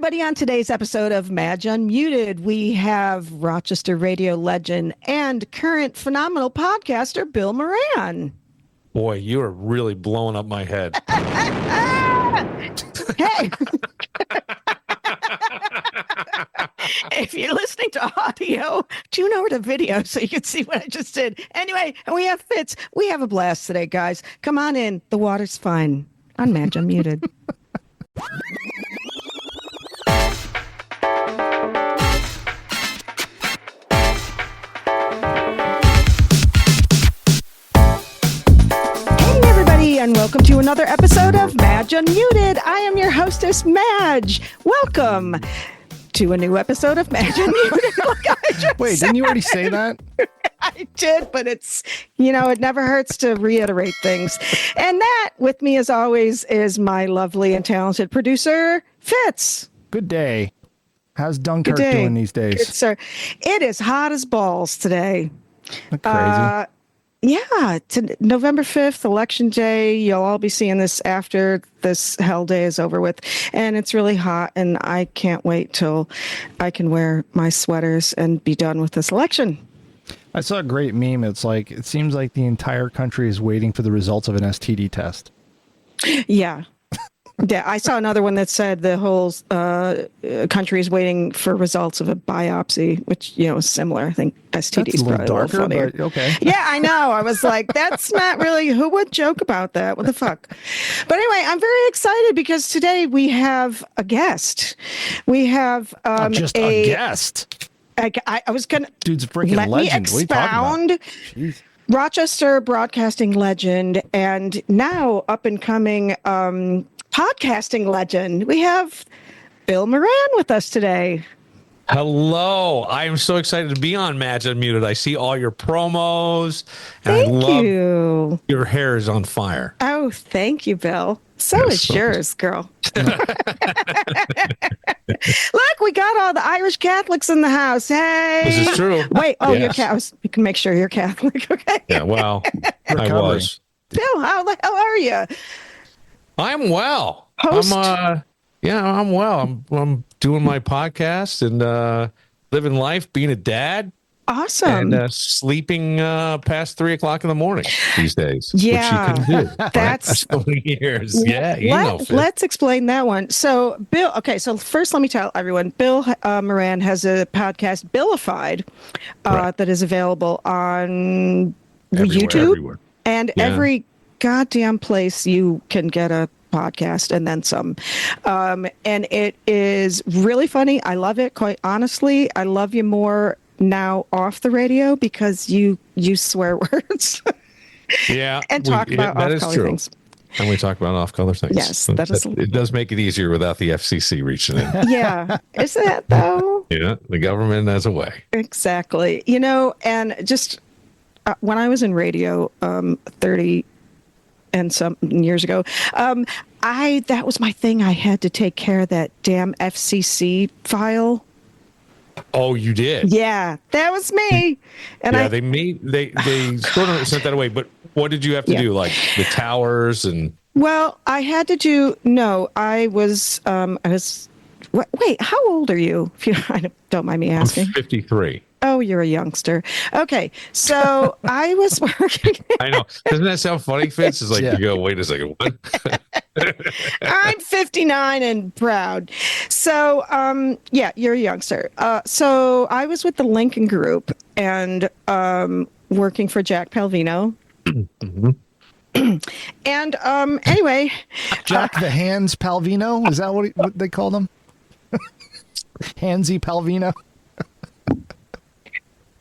everybody. On today's episode of Madge Unmuted, we have Rochester radio legend and current phenomenal podcaster, Bill Moran. Boy, you are really blowing up my head. Hey. If you're listening to audio, tune over to video so you can see what I just did. Anyway, and we have Fitz. We have a blast today, guys. Come on in. The water's fine. On Madge Unmuted. And welcome to another episode of Madge Unmuted. I am your hostess, Madge. Welcome to a new episode of Madge Unmuted. Wait, didn't you already say that? I did, but it's, it never hurts to reiterate things. And that, with me as always, is my lovely and talented producer, Fitz. Good day. How's Dunkirk doing these days? Good, sir. It is hot as balls today. Crazy. Yeah, to November 5th, Election Day. You'll all be seeing this after this hell day is over with. And it's really hot, and I can't wait till I can wear my sweaters and be done with this election. I saw a great meme. It seems like the entire country is waiting for the results of an STD test. Yeah. Yeah, I saw another one that said the whole country is waiting for results of a biopsy, which, is similar. I think STD is probably darker, a little funnier. but okay. Yeah, I know. I was like, that's not really, who would joke about that? What the fuck? But anyway, I'm very excited because today we have a guest. We have a guest. I was going to... Dude's a freaking legend. Let me expound. Rochester broadcasting legend and now up and coming... podcasting legend. We have Bill Moran with us today. Hello. I am so excited to be on Madge Unmuted. I see all your promos. And Thank I love you. Your hair is on fire. Oh, thank you, Bill. So is yours, girl. Look, we got all the Irish Catholics in the house. Hey. This is true. Wait, you're Catholic. You can make sure you're Catholic, okay? Yeah, well, I was. Bill, how the hell are you? I'm well. Host? I'm well. I'm doing my podcast and living life, being a dad. Awesome. And sleeping past 3:00 in the morning these days. Yeah. Which you can do. That's so many years. Yeah. Let's explain that one. So Bill, so first let me tell everyone, Bill Moran has a podcast, Billified, that is available on YouTube everywhere. And every goddamn place you can get a podcast and then some. And it is really funny. I love it. Quite honestly, I love you more now off the radio because you swear words. Yeah. And talk about off-color things. And we talk about off-color things. Yes, that is. It does make it easier without the FCC reaching in. Yeah. Isn't that though? Yeah. The government has a way. Exactly. And just when I was in radio 30 and some years ago, that was my thing. I had to take care of that damn FCC file. Oh, you did? Yeah, that was me. And they sort of sent that away. But what did you have to do? Like the towers and? Well, I had to do. No, I was. Wait, how old are you? If you don't mind me asking. I'm 53. Oh, you're a youngster. Okay, so I was working. I know. Doesn't that sound funny, Fitz? It's like you go, wait a second. What? I'm 59 and proud. So, you're a youngster. So I was with the Lincoln Group and working for Jack Palvino. Mm-hmm. And anyway, Jack the Hands Palvino, is that what they called him? Handsy Palvino.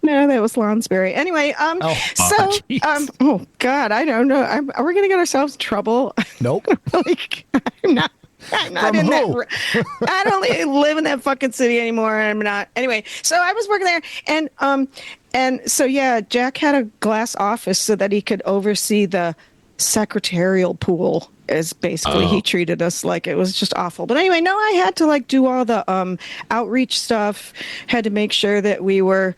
No, that was Lonsberry. Anyway, oh God, I don't know. Are we going to get ourselves in trouble? Nope. I'm not in that. I don't live in that fucking city anymore. I'm not. Anyway, so I was working there, and so Jack had a glass office so that he could oversee the secretarial pool. Is basically he treated us like it was just awful. But anyway, no, I had to do all the outreach stuff. Had to make sure that we were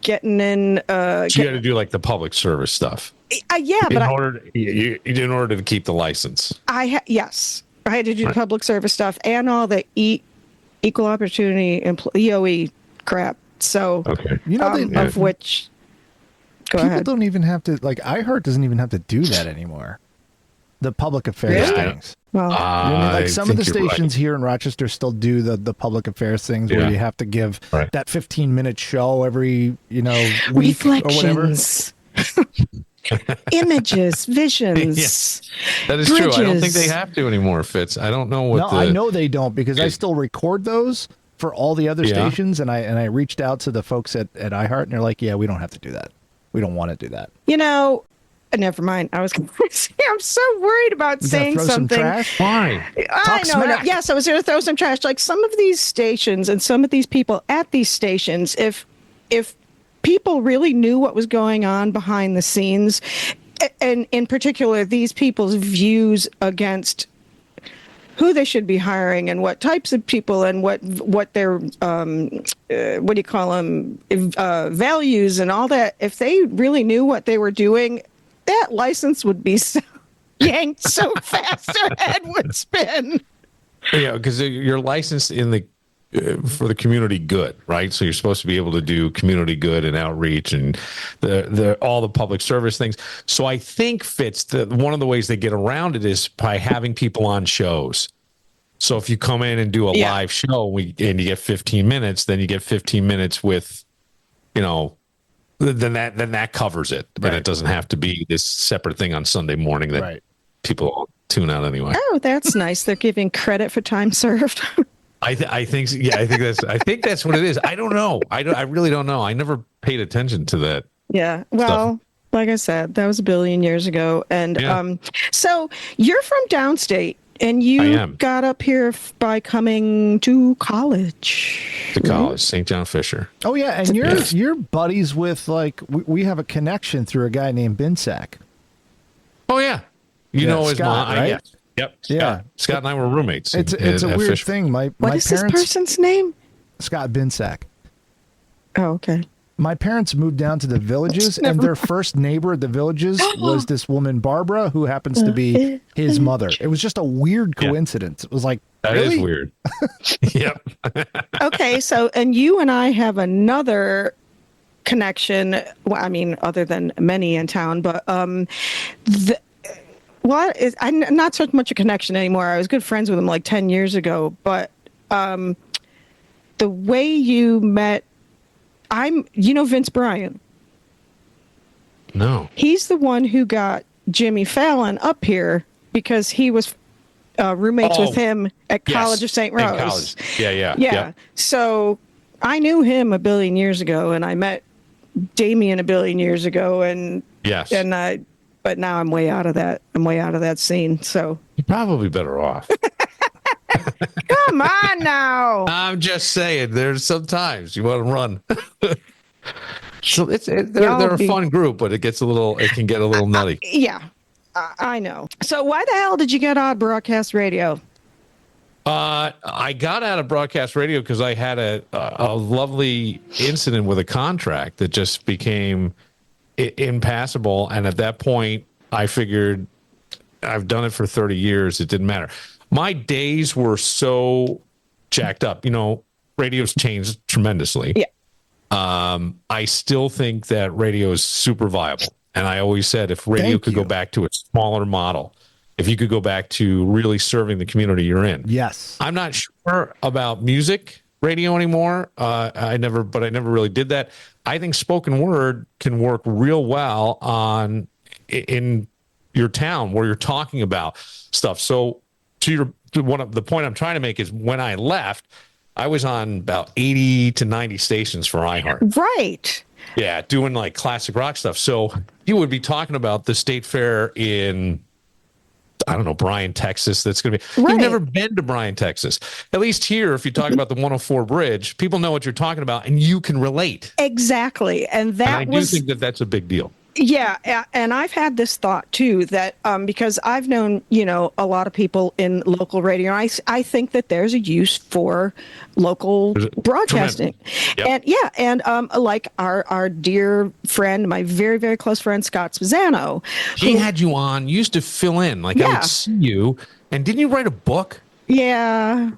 getting in. So you had to do the public service stuff. In order to keep the license. Yes, I had to do public service stuff and all the equal opportunity EOE crap. So, Okay. You know, of which, go people ahead. don't even have to, like, iHeart doesn't even have to do that anymore. The public affairs Really? things. Well, You know what I mean? Like, some of the think you're stations right. here in Rochester still do the public affairs things where Yeah. you have to give Right. that 15-minute show every, week or whatever. reflections, images, visions. Yes. That is true. I don't think they bridges. have to anymore, Fitz. I don't know what No, I know they don't, because I still record those for all the other Yeah. stations, and I reached out to the folks at iHeart, and they're like, yeah, we don't have to do that. We don't want to do that. Never mind. I was going to say, I'm so worried about You gotta saying throw some something. trash? Why? I know. smack. Yes, I was going to throw some trash. Like some of these stations and some of these people at these stations, if people really knew what was going on behind the scenes, and in particular, these people's views against who they should be hiring and what types of people and what their what do you call them, values and all that, if they really knew what they were doing, that license would be so yanked so fast their head would spin. Yeah, because you're licensed in the for the community good, right? So you're supposed to be able to do community good and outreach and all the public service things. So I think, Fitz, that one of the ways they get around it is by having people on shows. So if you come in and do a live show and you get 15 minutes, then you get 15 minutes with, then that covers it. Right. And it doesn't have to be this separate thing on Sunday morning that people tune out anyway. Oh, that's nice. They're giving credit for time served. I think that's what it is. I don't know. I really don't know. I never paid attention to that. Yeah. Well, like I said, that was a billion years ago. And so you're from downstate and you got up here by coming to college. To college, St. John Fisher. Oh yeah, and you're buddies with, like, we have a connection through a guy named Binsack. Oh yeah. You know his Scott, mom, right? Yep. Scott. Yeah. Scott and I were roommates. It's a weird Fisher. thing. My What is parents, this person's name? Scott Binsack. Oh, okay. My parents moved down to the Villages, and their first neighbor at the Villages was this woman, Barbara, who happens to be his mother. It was just a weird coincidence. It was like, That really? is weird. Yep. Okay, so and you and I have another connection. Well, I mean, other than many in town, but I'm not so much a connection anymore. I was good friends with him like 10 years ago, but the way you met, Vince Bryan. No. He's the one who got Jimmy Fallon up here because he was roommates with him at College of St. Rose. In college. Yeah. Yeah. So I knew him a billion years ago, and I met Damien a billion years ago, and but now I'm way out of that. I'm way out of that scene. So You're probably better off. come on now. I'm just saying. There's sometimes you want to run. So they're a fun group, but it can get a little nutty. Yeah, I know. So why the hell did you get on broadcast radio? I got out of broadcast radio because I had a lovely incident with a contract that just became impassable. And at that point, I figured I've done it for 30 years. It didn't matter. My days were so jacked up. Radio's changed tremendously. Yeah. I still think that radio is super viable. And I always said if radio could go back to a smaller model, if you could go back to really serving the community you're in. Yes. I'm not sure about music radio anymore. I never really did that. I think spoken word can work real well in your town where you're talking about stuff. So the point I'm trying to make is when I left, I was on about 80 to 90 stations for iHeart. Right. Yeah, doing like classic rock stuff. So you would be talking about the state fair in, I don't know, Bryan, Texas. That's going to be. Right. You've never been to Bryan, Texas. At least here, if you talk about the 104 bridge, people know what you're talking about, and you can relate. Exactly, and I do think that that's a big deal. Yeah, and I've had this thought too that because I've known a lot of people in local radio. I think that there's a use for local broadcasting, yep. and like our dear friend, my very very close friend Scott Spezzano. He had you on. You used to fill in. Like I would see you, and didn't you write a book? Yeah.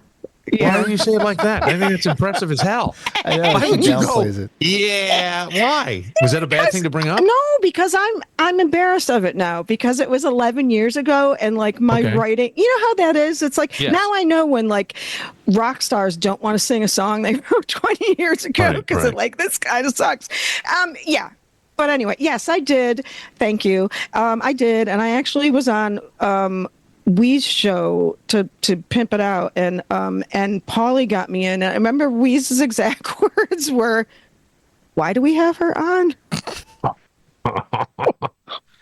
Why do you say it like that? I think it's impressive as hell. I know, Why she would you go? downplays it. Yeah. Why? Was that a bad thing to bring up? No, because I'm embarrassed of it now because it was 11 years ago and like my writing, you know how that is? It's like now I know when like rock stars don't want to sing a song they wrote 20 years ago because it like this kind of sucks. Yeah. But anyway, yes, I did. Thank you. I did, and I actually was on Wee's show to pimp it out, and Paulie got me in. I remember Wee's exact words were, "Why do we have her on?"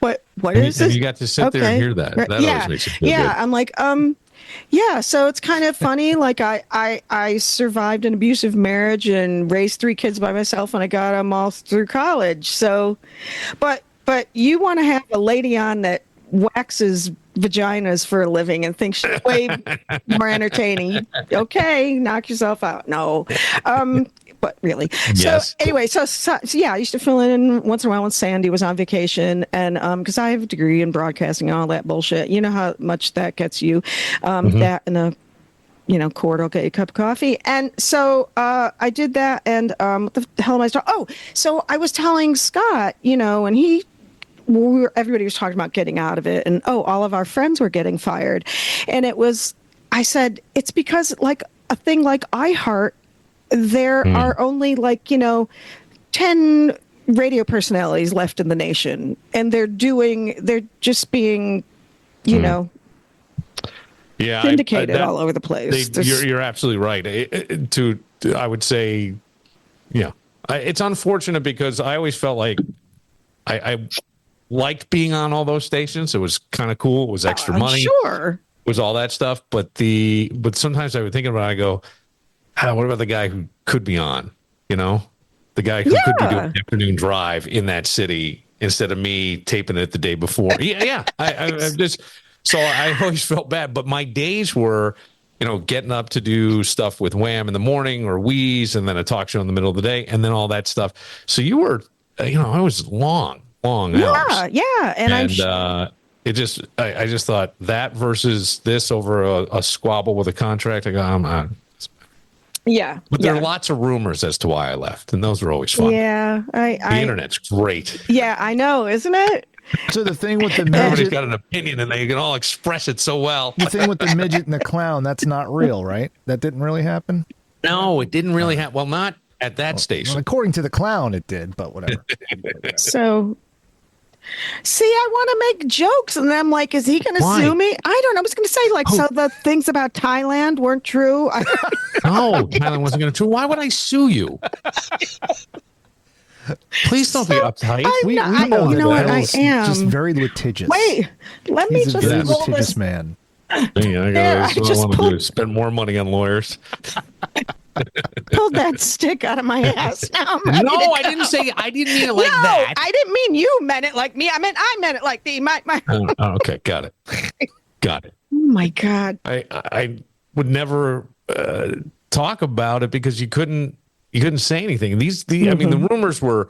What is this? And you got to sit there and hear that. That always makes it feel good. I'm like, yeah. So it's kind of funny. Like I survived an abusive marriage and raised 3 kids by myself, and I got them all through college. So, but you want to have a lady on that waxes vaginas for a living and thinks she's way more entertaining. Okay, knock yourself out. No. But really. Yes. So anyway, so yeah, I used to fill in once in a while when Sandy was on vacation, and because I have a degree in broadcasting and all that bullshit. You know how much that gets you. That and a quart will get you a cup of coffee. And so I did that, and what the hell am I talking? Oh, so I was telling Scott, and everybody was talking about getting out of it, and all of our friends were getting fired, and I said it's because like a thing like iHeart, there are only 10 radio personalities left in the nation, and they're just being syndicated all over the place. You're absolutely right. I would say, it's unfortunate because I always felt like I liked being on all those stations. It was kind of cool. It was extra money. Sure. It was all that stuff. But sometimes I would think about it, I go, what about the guy who could be on? The guy who could be doing an afternoon drive in that city instead of me taping it the day before. Yeah. So I always felt bad. But my days were, getting up to do stuff with Wham in the morning or Wheeze, and then a talk show in the middle of the day, and then all that stuff. So you were, I was long hours. Yeah. And I just thought that versus this over a squabble with a contract. I go, I'm out. Yeah. But there are lots of rumors as to why I left, and those are always fun. Yeah. The internet's great. Yeah, I know, isn't it? So the thing with the everybody's midget, got an opinion, and they can all express it so well. the thing with the midget and the clown, that's not real, right? That didn't really happen? No, it didn't really happen. Well, not at that station. Well, according to the clown, it did, but whatever. So, see, I want to make jokes, and then I'm like, is he going to sue me? I don't know. I was going to say, so the things about Thailand weren't true. No, Thailand wasn't going to true. Why would I sue you? Please don't be uptight. We know that I am just very litigious. Wait, let me He's just a very roll litigious this. man. I want to do is spend more money on lawyers. Pulled that stick out of my ass. Now no, I didn't mean it like that. I didn't mean you meant it like me. I meant it like the my. Okay, got it. Oh my God. I would never talk about it because you couldn't say anything. I mean, the rumors were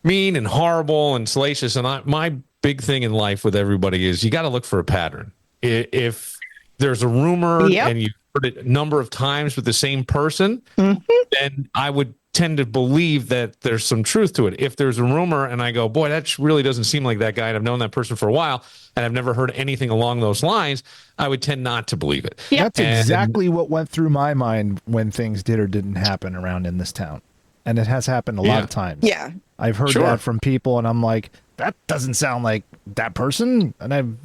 mean and horrible and salacious. And my big thing in life with everybody is you got to look for a pattern. If there's a rumor and you heard it a number of times with the same person, then I would tend to believe that there's some truth to it. If there's a rumor and I go, boy, that really doesn't seem like that guy, and I've known that person for a while, and I've never heard anything along those lines, I would tend not to believe it. That's exactly what went through my mind when things did or didn't happen around in this town. And it has happened a lot of times. Yeah. I've heard that from people, and I'm like, that doesn't sound like that person. And I've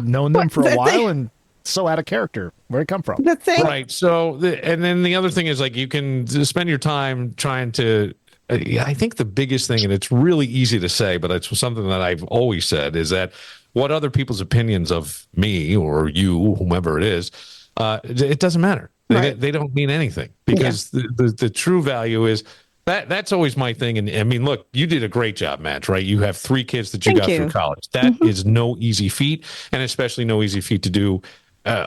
known them for a while, and so out of character. Where'd it come from? The thing, right? So, and then the other thing is you can spend your time trying to. I think the biggest thing, and it's really easy to say, but it's something that I've always said, is that what other people's opinions of me or you, whomever it is, it doesn't matter. Right. They don't mean anything because the true value is. That's always my thing. And I mean, look, you did a great job, Madge, right? You have 3 kids that you got through college. That is no easy feat, and especially no easy feat to do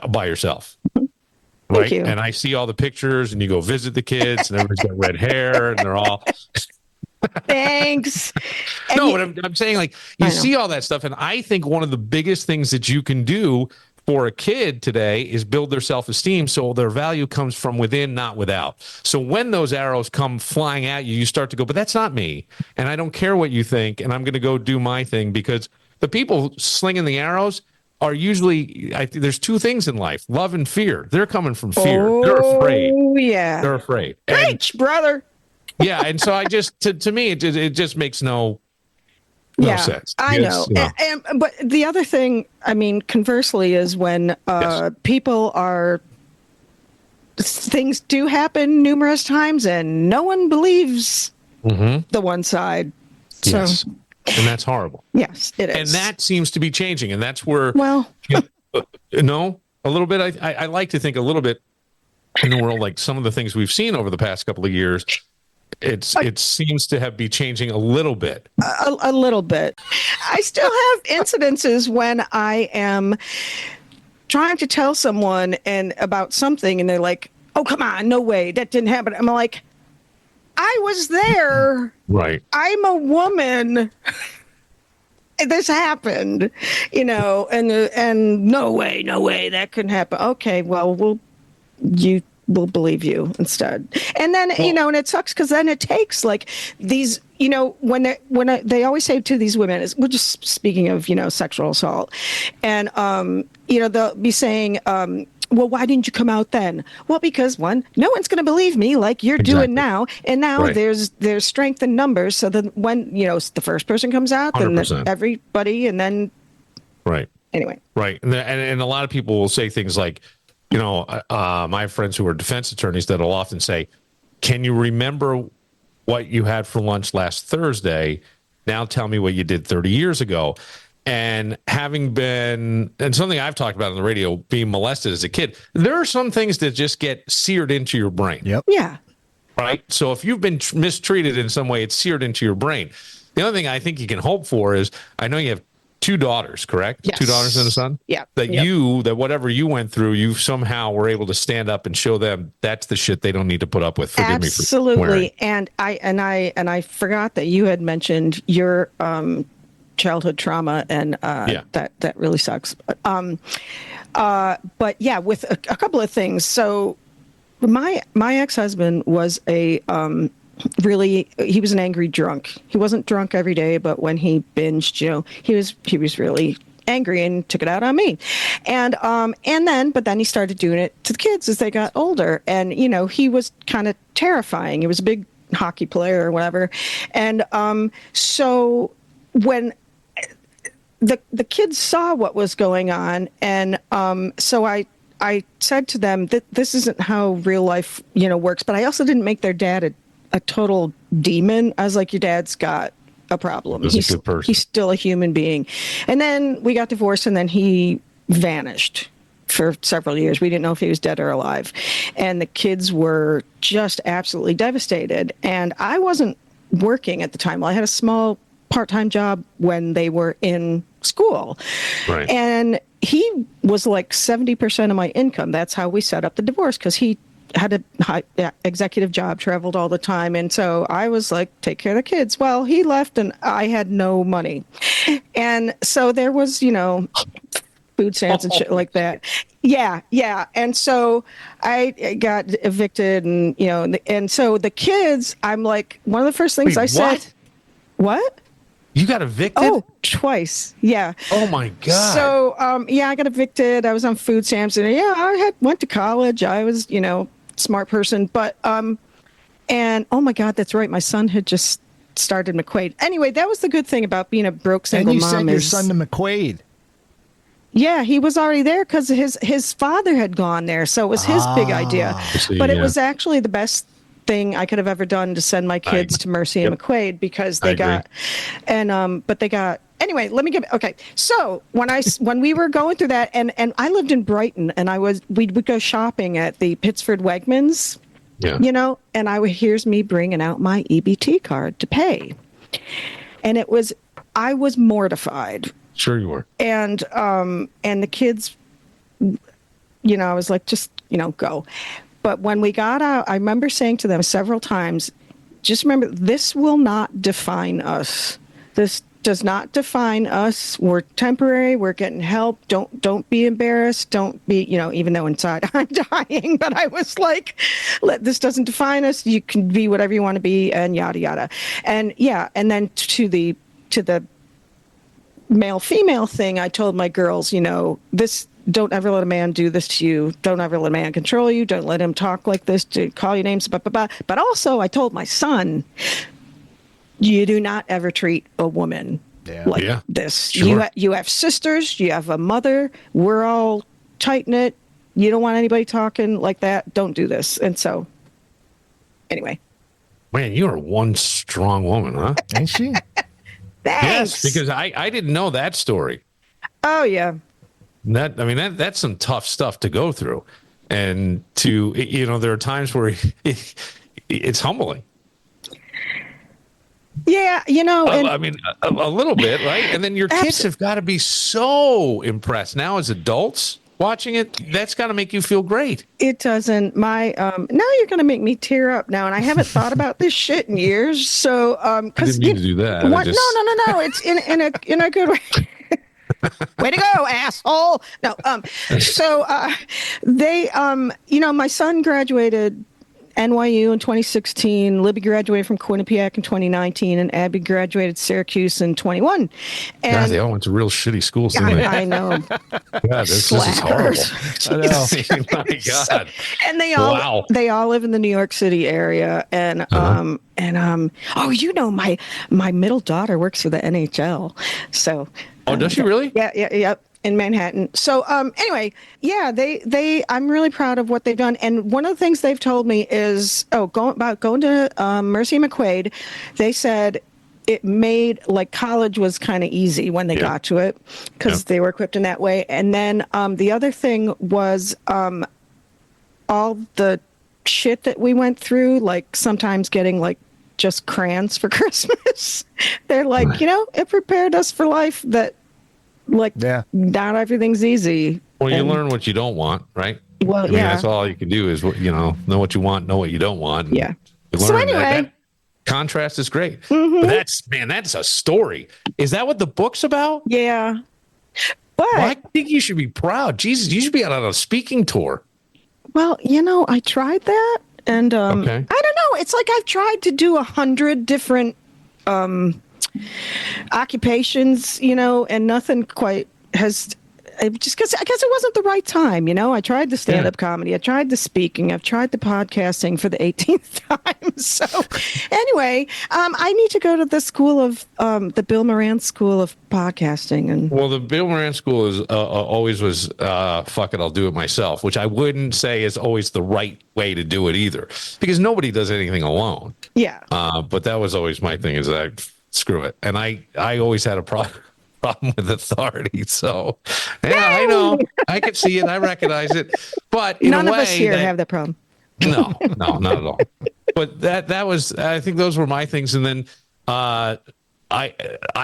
by yourself. Right. And I see all the pictures, and you go visit the kids, and everybody's got red hair, and they're all. Thanks. No, but I'm saying you see all that stuff. And I think one of the biggest things that you can do for a kid today is build their self-esteem so their value comes from within, not without. So when those arrows come flying at you, you start to go, but that's not me. And I don't care what you think. And I'm going to go do my thing, because the people slinging the arrows are usually, there's two things in life, love and fear. They're coming from fear. They're afraid. Oh, yeah. They're afraid. Preach, brother. Yeah. And so I just, to me, it just makes no sense. I know. But the other thing, I mean, conversely, is when people are, things do happen numerous times and no one believes the one side. So, yes. And that's horrible. Yes, it is. And that seems to be changing. And that's where, well, a little bit, I like to think a little bit in the world, like some of the things we've seen over the past couple of years, it seems to be changing a little bit. A little bit. I still have incidences when I am trying to tell someone about something and they're like, oh, come on, no way, that didn't happen. I'm like, I was there. Right. I'm a woman. This happened, and no way that couldn't happen. Okay, well, we'll believe you instead. And then, and it sucks because then it takes like these, when they always say to these women, we're just speaking of, sexual assault, and, they'll be saying, well, why didn't you come out then? Well, because one, no one's going to believe me like you're doing now. And now there's strength in numbers. So then when, the first person comes out, 100%. Then everybody, and then. Right. Anyway. Right. And a lot of people will say things like, I have friends who are defense attorneys that will often say, can you remember what you had for lunch last Thursday? Now tell me what you did 30 years ago. And having been, and something I've talked about on the radio, being molested as a kid, there are some things that just get seared into your brain. Yep. Yeah. Right. So if you've been mistreated in some way, it's seared into your brain. The other thing I think you can hope for is, I know you have 2 daughters, correct? Yes. 2 daughters and a son? Yeah. That whatever you went through, you somehow were able to stand up and show them that's the shit they don't need to put up with. Forgive me for absolutely. And I forgot that you had mentioned your childhood trauma, and that really sucks. But yeah, with a couple of things. So my ex-husband was he was an angry drunk. He wasn't drunk every day, but when he binged, he was really angry and took it out on me. And then he started doing it to the kids as they got older. And, he was kind of terrifying. He was a big hockey player or whatever. And so when the kids saw what was going on, and so I said to them that this isn't how real life, works. But I also didn't make their dad a total demon. I was like, your dad's got a problem. He's a good person. He's still a human being. And then we got divorced, and then he vanished for several years. We didn't know if he was dead or alive. And the kids were just absolutely devastated. And I wasn't working at the time. Well, I had a small part-time job when they were in school. Right. And he was like 70% of my income. That's how we set up the divorce, because he had a high executive job, traveled all the time. And so I was like, take care of the kids. Well, he left and I had no money. And so there was, food stamps and shit like that. Yeah. Yeah. And so I got evicted, and, and so the kids, I'm like, one of the first things said, what? You got evicted? Oh, twice. Yeah. Oh my God. So, I got evicted. I was on food stamps, and I went to college. I was, smart person, but, and oh my God, that's right. My son had just started McQuaid. Anyway, that was the good thing about being a broke single mom. And you sent your son to McQuaid. Yeah, he was already there because his father had gone there. So it was his big idea. But it was actually the best thing I could have ever done to send my kids to Mercy and McQuaid, because they got, and but they got. Anyway, let me get okay. So when we were going through that, and I lived in Brighton, and we would go shopping at the Pittsford Wegmans, and here's me bringing out my EBT card to pay, and I was mortified. Sure you were. And the kids, I was like, just go. But when we got out, I remember saying to them several times, just remember, this will not define us. does not define us. We're temporary. We're getting help. Don't be embarrassed. Don't be, even though inside I'm dying, but I was like, this doesn't define us. You can be whatever you want to be, and yada yada. And yeah, and then to the male female thing, I told my girls, this. Don't ever let a man do this to you. Don't ever let a man control you. Don't let him talk like this, to call you names, blah, blah, blah. But also, I told my son, you do not ever treat a woman like this. Sure. You have sisters. You have a mother. We're all tight-knit. You don't want anybody talking like that. Don't do this. And so, anyway. Man, you are one strong woman, huh? Ain't she? Thanks. Yes, because I didn't know that story. Oh, yeah. That's some tough stuff to go through, and there are times where it's humbling. Yeah, a little bit, right? And then your kids have got to be so impressed now as adults watching it. That's got to make you feel great. It doesn't. Now you're going to make me tear up now, and I haven't thought about this shit in years. So, because I didn't mean to do that. No. It's in a good way. Way to go, asshole. No, so they, my son graduated NYU in 2016. Libby graduated from Quinnipiac in 2019, and Abby graduated Syracuse in 21. And God, they all went to real shitty schools, didn't they? I know. God, this is horrible. I know. My God. And they all live in the New York City area, and my middle daughter works for the NHL, so. Oh, does she really? Yeah. In Manhattan. So anyway, yeah, I'm really proud of what they've done. And one of the things they've told me is going to Mercy McQuaid. They said it made college was kind of easy when they got to it because they were equipped in that way. And then the other thing was all the shit that we went through, like sometimes getting just crayons for Christmas. They're like, it prepared us for life that not everything's easy. Well, you learn what you don't want, right? Well, that's all you can do is, know what you want, know what you don't want. Yeah. So anyway, that contrast is great. Mm-hmm. But that's a story. Is that what the book's about? Yeah. But I think you should be proud. Jesus, you should be out on a speaking tour. Well, I tried that. And okay. I don't know. It's like I've tried to do 100 different occupations, and nothing quite has. Just because I guess it wasn't the right time, I tried the stand-up comedy, I tried the speaking, I've tried the podcasting for the 18th time. So anyway, I need to go to the school of the Bill Moran School of Podcasting. And well, the Bill Moran School is always was fuck it, I'll do it myself, which I wouldn't say is always the right way to do it either, because nobody does anything alone. Yeah. But that was always my thing, is that screw it, and I always had a problem with authority. So I know, I can see it, I recognize it, but in none a way, of us here have that problem. No, not at all. But that was, I think those were my things. And then I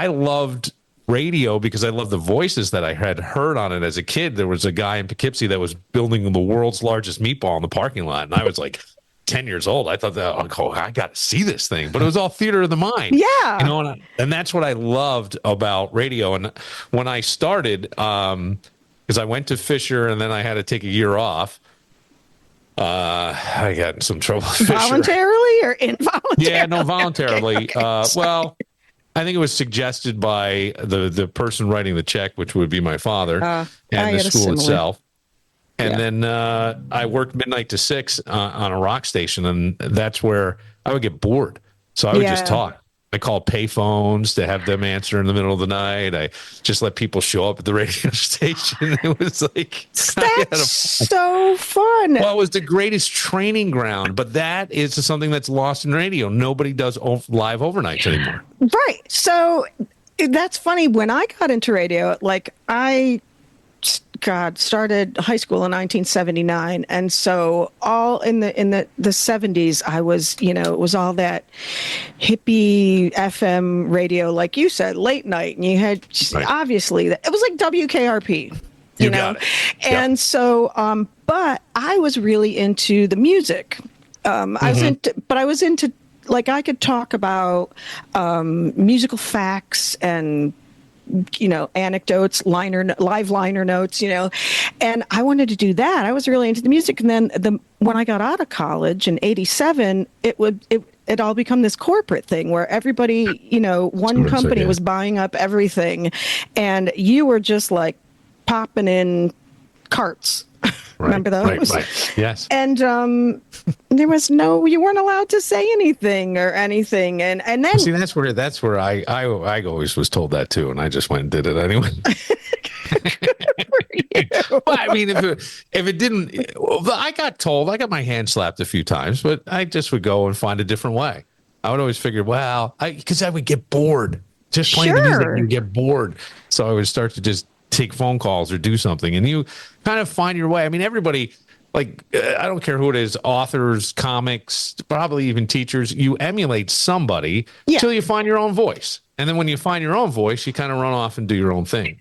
loved radio because I loved the voices that I had heard on it as a kid. There was a guy in Poughkeepsie that was building the world's largest meatball in the parking lot, and I was like 10 years old. I thought that, I got to see this thing, but it was all theater of the mind. Yeah. And that's what I loved about radio. And when I started, because I went to Fisher and then I had to take a year off, I got in some trouble. Voluntarily or involuntarily? Yeah, no, voluntarily. Okay. Well, I think it was suggested by the person writing the check, which would be my father, and the school itself. And then I worked midnight to 6 on a rock station, and that's where I would get bored. So I would just talk. I called pay phones to have them answer in the middle of the night. I just let people show up at the radio station. It was like, that's so fun. Well, it was the greatest training ground, but that is something that's lost in radio. Nobody does live overnights anymore. Right. So that's funny. When I got into radio, started high school in 1979, and so all in the 70s, I was, it was all that hippie FM radio, like you said, late night, and you had obviously it was like WKRP, you know, and so, but I was really into the music. I was into like I could talk about musical facts and anecdotes, live liner notes, and I wanted to do that. I was really into the music, and then when I got out of college in '87, it all become this corporate thing where everybody, one company was buying up everything, and you were just like popping in carts. Right, Remember those? Right. Yes. And you weren't allowed to say anything or anything. And then see, that's where I always was told that too, and I just went and did it anyway. Well, I mean, if it didn't, I got my hand slapped a few times, but I just would go and find a different way. I would always figure, because I would get bored just playing the music. You get bored, so I would start to just take phone calls or do something, and you kind of find your way. I mean, everybody, like, I don't care who it is, authors, comics, probably even teachers, you emulate somebody until you find your own voice. And then when you find your own voice, you kind of run off and do your own thing.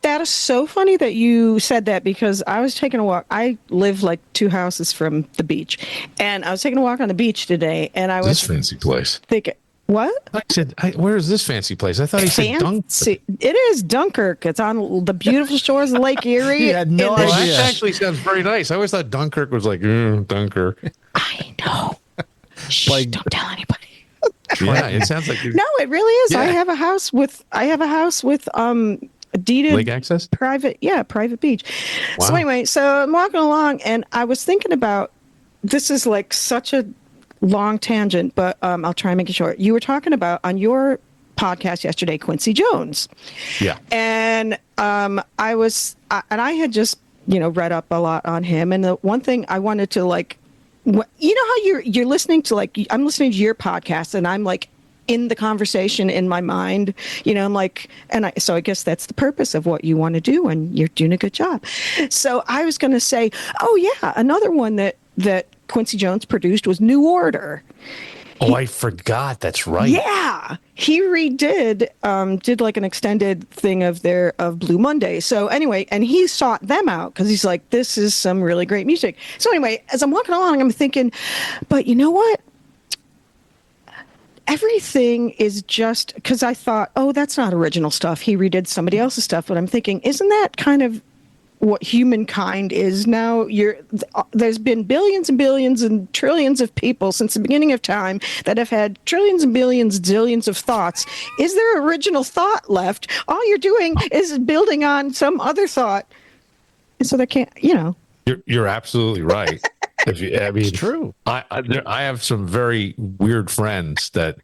That is so funny that you said that, because I was taking a walk. I live like 2 houses from the beach, and I was taking a walk on the beach today, and I was this fancy place. Thinking, what? I said, where is this fancy place? I thought he said Dunkirk. It is Dunkirk. It's on the beautiful shores of Lake Erie. He had no idea. Well, that actually sounds very nice. I always thought Dunkirk was like, Dunkirk. I know. Shh, don't tell anybody. Yeah, it sounds like no, it really is. Yeah. I have a house with deeded lake access, private beach. Wow. So anyway, so I'm walking along, and I was thinking about, this is like such a long tangent, but I'll try and make it short. You were talking about on your podcast yesterday, Quincy Jones. Yeah. And I had just, read up a lot on him. And the one thing I wanted to how you're listening to, I'm listening to your podcast, and I'm like in the conversation in my mind, I'm like, so I guess that's the purpose of what you want to do, and you're doing a good job. So I was going to say, another one that Quincy Jones produced was New Order. I forgot. That's right. Yeah, he did like an extended thing of Blue Monday. So anyway, and he sought them out because he's like, this is some really great music. So anyway, as I'm walking along, I'm thinking, but you know what? Everything is just, because I thought, that's not original stuff. He redid somebody else's stuff. But I'm thinking, isn't that kind of what humankind is now? There's been billions and billions and trillions of people since the beginning of time that have had trillions and billions, zillions of thoughts. Is there original thought left? All you're doing is building on some other thought. And so there can't, You're absolutely right. It's true. I have some very weird friends that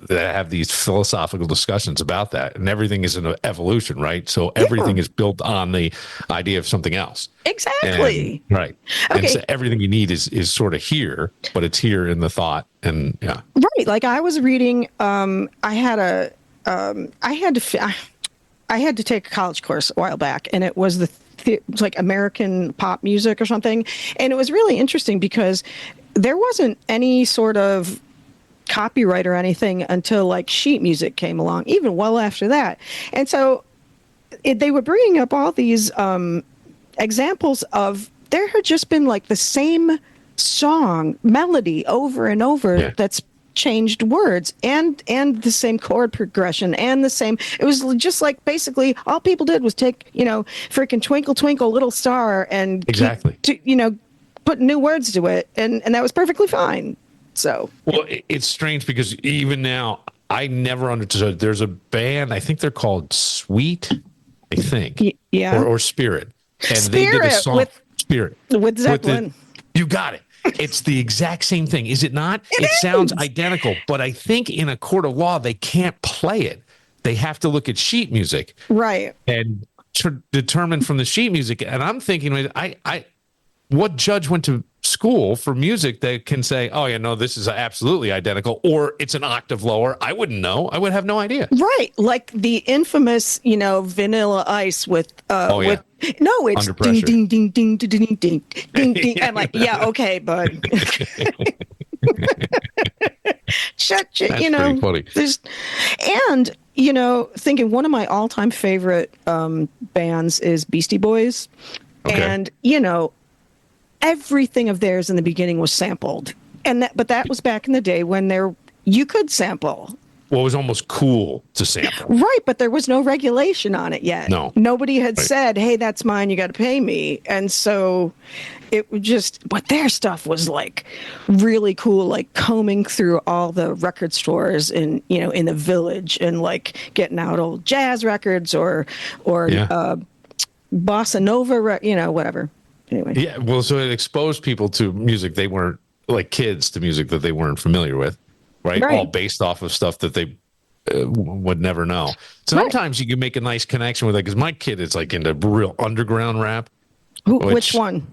have these philosophical discussions about that, and everything is an evolution, right? So everything is built on the idea of something else. Exactly. Right. Okay. And so everything you need is sort of here, but it's here in the thought, and yeah. Right. Like I was reading, I had to take a college course a while back, and it was it's like American pop music or something. And it was really interesting because there wasn't any sort of copyright or anything until like sheet music came along, even well after that. And so they were bringing up all these examples of, there had just been like the same song melody over and over that's changed words and the same chord progression and the same. It was just like basically all people did was take, freaking Twinkle Twinkle Little Star and exactly, put new words to it, and that was perfectly fine. So it's strange because even now I never understood. There's a band, I think they're called Sweet, I think, or Spirit, and they did a song Spirit with Zeppelin. You got it. It's the exact same thing, is it not? It sounds identical, but I think in a court of law they can't play it. They have to look at sheet music, right, and determine from the sheet music. And I'm thinking, what judge went to school for music that can say, this is absolutely identical, or it's an octave lower? I wouldn't know. I would have no idea. Right, like the infamous, Vanilla Ice with it's ding ding ding ding ding ding ding ding ding. I'm like, okay, bud. Shut you. That's pretty funny. And thinking one of my all-time favorite bands is Beastie Boys, and everything of theirs in the beginning was sampled, but that was back in the day when there you could sample. Well, it was almost cool to sample. Right, but there was no regulation on it yet. No. Nobody had said, hey, that's mine, you got to pay me. And so it was just, but their stuff was like really cool, like combing through all the record stores in the village and like getting out old jazz records or bossa nova, whatever. Anyway. Yeah, well, so it exposed people to music they weren't, like kids to music that they weren't familiar with. Right? All based off of stuff that they would never know. Sometimes you can make a nice connection with it, because my kid is like into real underground rap. Which one?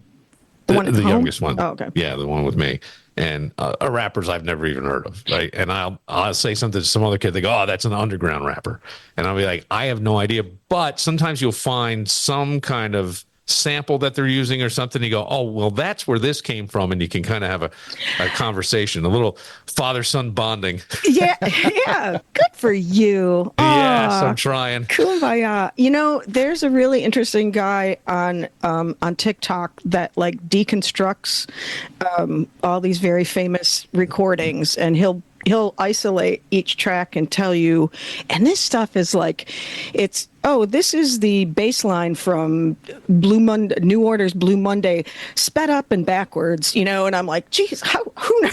The one at the home? youngest one. Oh, okay. Yeah, the one with me. And rappers I've never even heard of. Right? And I'll say something to some other kid. They go, "Oh, that's an underground rapper," and I'll be like, "I have no idea." But sometimes you'll find some kind of sample that they're using or something. You go, "Oh, well, that's where this came from," and you can kind of have a conversation, a little father-son bonding. Yeah, good for you. Yes, I'm trying. Kumbaya. There's a really interesting guy on TikTok that like deconstructs all these very famous recordings, and he'll isolate each track and tell you, and this stuff is like, this is the bass line from New Order's Blue Monday, sped up and backwards, and I'm like, geez, who knew?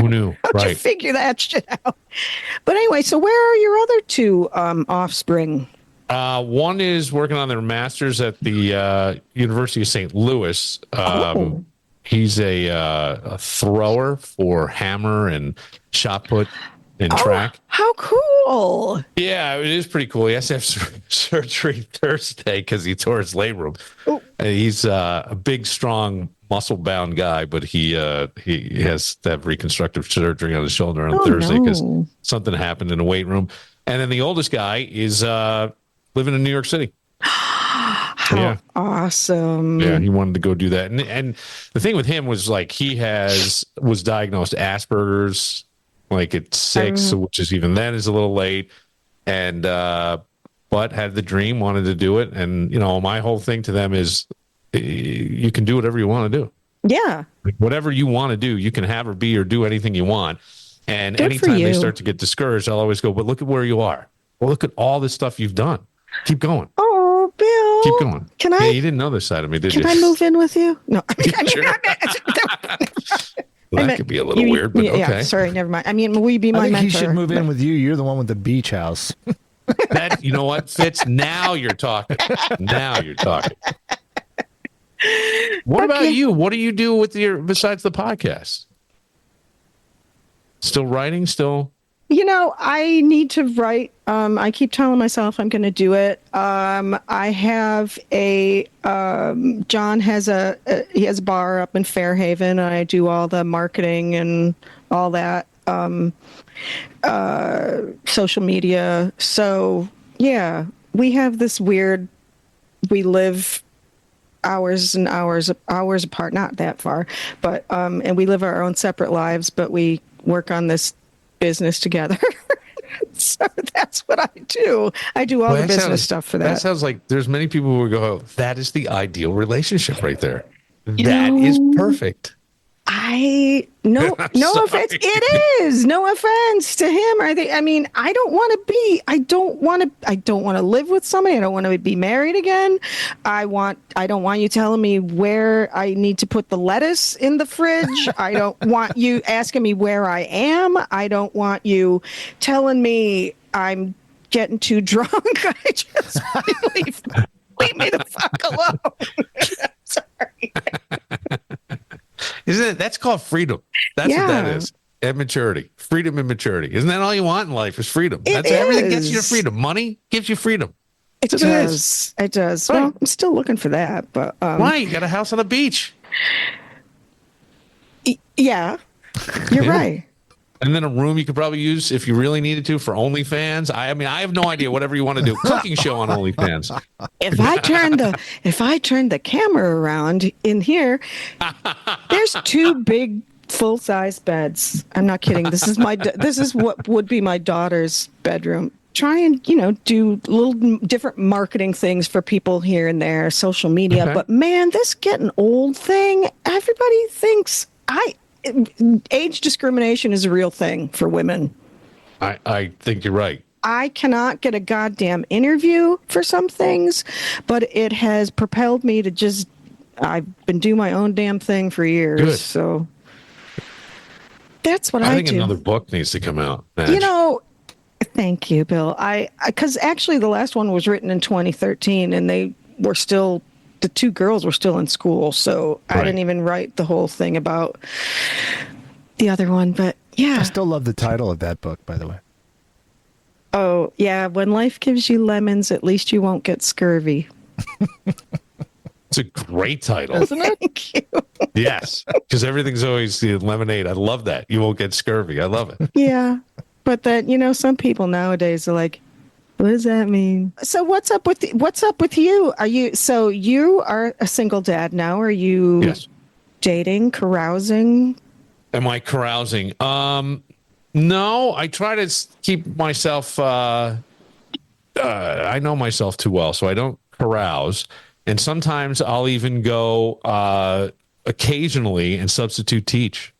Who knew? How'd you figure that shit out? But anyway, so where are your other two offspring? One is working on their masters at the University of St. Louis. He's a thrower for hammer and shot put and track. How cool! Yeah, it is pretty cool. He has to have surgery Thursday because he tore his labrum. He's a big, strong, muscle-bound guy, but he has to have reconstructive surgery on his shoulder on Thursday because something happened in the weight room. And then the oldest guy is living in New York City. How awesome. Yeah, he wanted to go do that. And the thing with him was like he was diagnosed Asperger's like at 6, which is even then is a little late. And but had the dream, wanted to do it. And my whole thing to them is you can do whatever you want to do. Yeah. Like, whatever you want to do, you can have or be or do anything you want. And anytime they start to get discouraged, I'll always go, but look at where you are. Well, look at all this stuff you've done. Keep going. Oh, Bill. Keep going. Can I? Yeah, you didn't know this side of me, did you? Can I move in with you? No. That could be a little weird, but okay. Yeah, sorry, never mind. I mean, will you be my mentor? He should move in with you. You're the one with the beach house. That, you know what, Fitz? Now you're talking. Now you're talking. What about you? What do you do with besides the podcast? Still writing? Still? I need to write. I keep telling myself I'm going to do it. I have John has he has a bar up in Fairhaven, and I do all the marketing and all that, social media. So yeah, we have this weird, we live hours and hours apart, not that far, but, and we live our own separate lives, but we work on this business together. So that's what I do. I do all the business stuff for that. That sounds like there's many people who would go, that is the ideal relationship right there. That is perfect. No offense. It is no offense to him. I don't want to live with somebody. I don't want to be married again. I don't want you telling me where I need to put the lettuce in the fridge. I don't want you asking me where I am. I don't want you telling me I'm getting too drunk. I just leave me the fuck alone. Sorry. Isn't it? That's called freedom. That's what that is. And maturity. Freedom and maturity. Isn't that all you want in life is freedom? Everything gets you freedom. Money gives you freedom. It does. It does. Right. Well, I'm still looking for that. But why? You got a house on the beach. Yeah. You're right. And then a room you could probably use if you really needed to for OnlyFans. I have no idea. Whatever you want to do, cooking show on OnlyFans. If I turn the camera around in here, there's 2 big full-size beds. I'm not kidding. This is what would be my daughter's bedroom. Try and do little different marketing things for people here and there, social media. Okay. But man, this getting old thing, everybody thinks age discrimination is a real thing for women. I think you're right. I cannot get a goddamn interview for some things, but it has propelled me to just, I've been doing my own damn thing for years. Good. So that's what I think do. another book needs to come out. Madge. You know, thank you, Bill. Because actually the last one was written in 2013 and they were still, the two girls were still in school. So I didn't even write the whole thing about the other one. But yeah. I still love the title of that book, by the way. Oh, yeah. When life gives you lemons, at least you won't get scurvy. It's a great title. Isn't it? Thank you. Yes, because everything's always lemonade. I love that. You won't get scurvy. I love it. Yeah. But that, some people nowadays are like, what does that mean? So what's up with you? You are a single dad now. Are you dating, carousing? Am I carousing? No, I try to keep myself, I know myself too well, so I don't carouse. And sometimes I'll even go occasionally and substitute teach.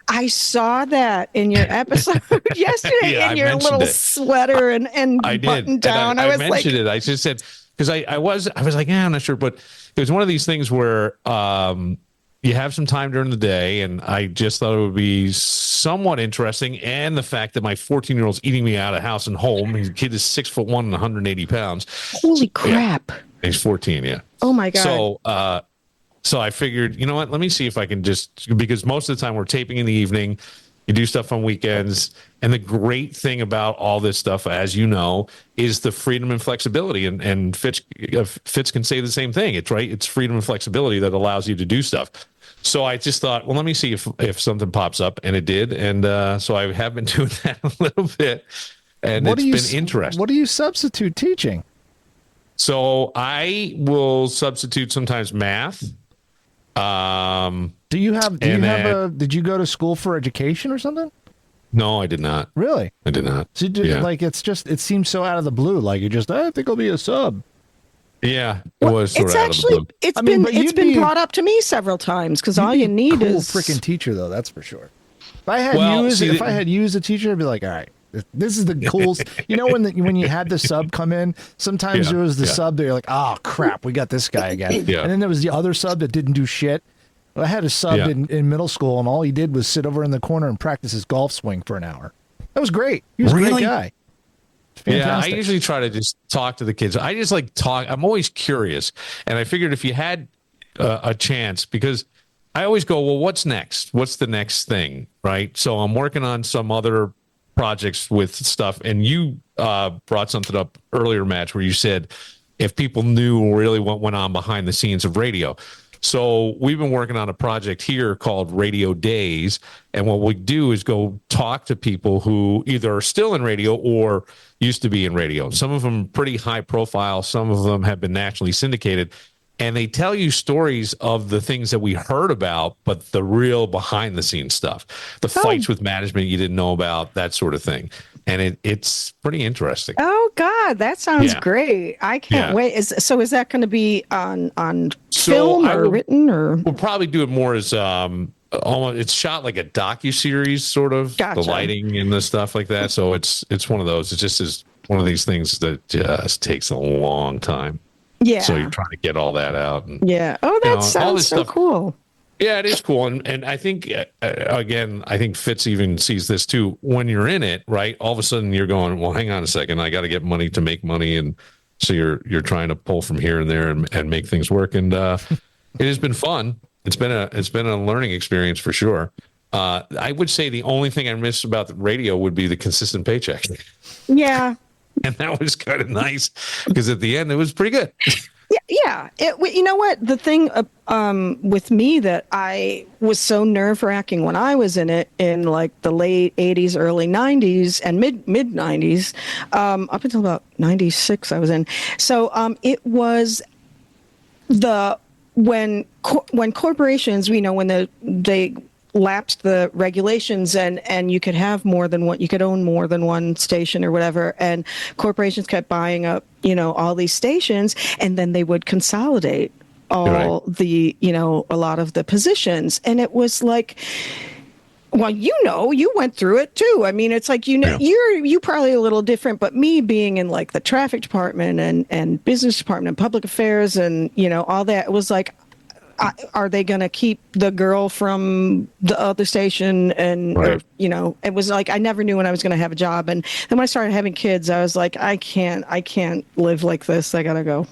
I saw that in your episode yesterday in your little sweater and button down. I mentioned it. I just said, because I was like, I'm not sure, but it was one of these things where you have some time during the day, and I just thought it would be somewhat interesting. And the fact that my 14-year-old's eating me out of house and home. His kid is 6'1" and 180 pounds. Holy crap. Yeah. He's 14, yeah. Oh my God. So I figured, you know what, let me see if I can because most of the time we're taping in the evening, you do stuff on weekends. And the great thing about all this stuff, as you know, is the freedom and flexibility. And Fitz can say the same thing. It's freedom and flexibility that allows you to do stuff. So I just thought, well, let me see if something pops up, and it did. And so I have been doing that a little bit, and it's been interesting. What do you substitute teaching? So I will substitute sometimes math. Did you go to school for education or something? No, I did not. Really? I did not. So it seems so out of the blue. Like I think I'll be a sub. Yeah, it was sort of out of the blue. It's been brought up to me several times because all you need is freaking teacher, though. That's for sure. If I had you as a teacher, I'd be like, all right, this is the coolest. When you had the sub come in, sometimes there was the sub that you're like, oh crap, we got this guy again. Yeah. And then there was the other sub that didn't do shit. I had a sub in middle school, and all he did was sit over in the corner and practice his golf swing for an hour. That was great. He was a great guy. Yeah, I usually try to just talk to the kids. I just like talk. I'm always curious. And I figured if you had a chance, because I always go, well, what's next? What's the next thing? Right. So I'm working on some other projects with stuff. And you brought something up earlier, Madge, where you said if people knew really what went on behind the scenes of radio. So we've been working on a project here called Radio Days. And what we do is go talk to people who either are still in radio or used to be in radio. Some of them pretty high profile. Some of them have been nationally syndicated. And they tell you stories of the things that we heard about, but the real behind the scenes stuff, the fights with management you didn't know about, that sort of thing. And it's pretty interesting. Oh God, that sounds great. I can't wait. Is that going to be on film or written, or we'll probably do it more as almost, it's shot like a docuseries sort of. Gotcha. The lighting and the stuff like that. So it's one of those. It just is one of these things that just takes a long time. Yeah. So you're trying to get all that out. And, Oh, that sounds so cool. Yeah, it is cool. And I think, again, I think Fitz even sees this too. When you're in it, right, all of a sudden you're going, well, hang on a second. I got to get money to make money. And so you're trying to pull from here and there and make things work. And it has been fun. It's been a learning experience for sure. I would say the only thing I miss about the radio would be the consistent paycheck. Yeah. And that was kind of nice because at the end it was pretty good. Yeah. You know what? The thing with me that I was so nerve-wracking when I was in it in like the late 80s, early 90s, and mid 90s, up until about 96 I was in. So it was when corporations, when they lapsed the regulations and you could have more than one, you could own more than one station or whatever, and corporations kept buying up all these stations, and then they would consolidate all the a lot of the positions, and it was like Well, you went through it too. I mean, it's like, you probably a little different, but me being in like the traffic department and business department and public affairs and, all that, it was like, are they going to keep the girl from the other station? And, right. It was like, I never knew when I was going to have a job. And then when I started having kids, I was like, I can't live like this. I got to go.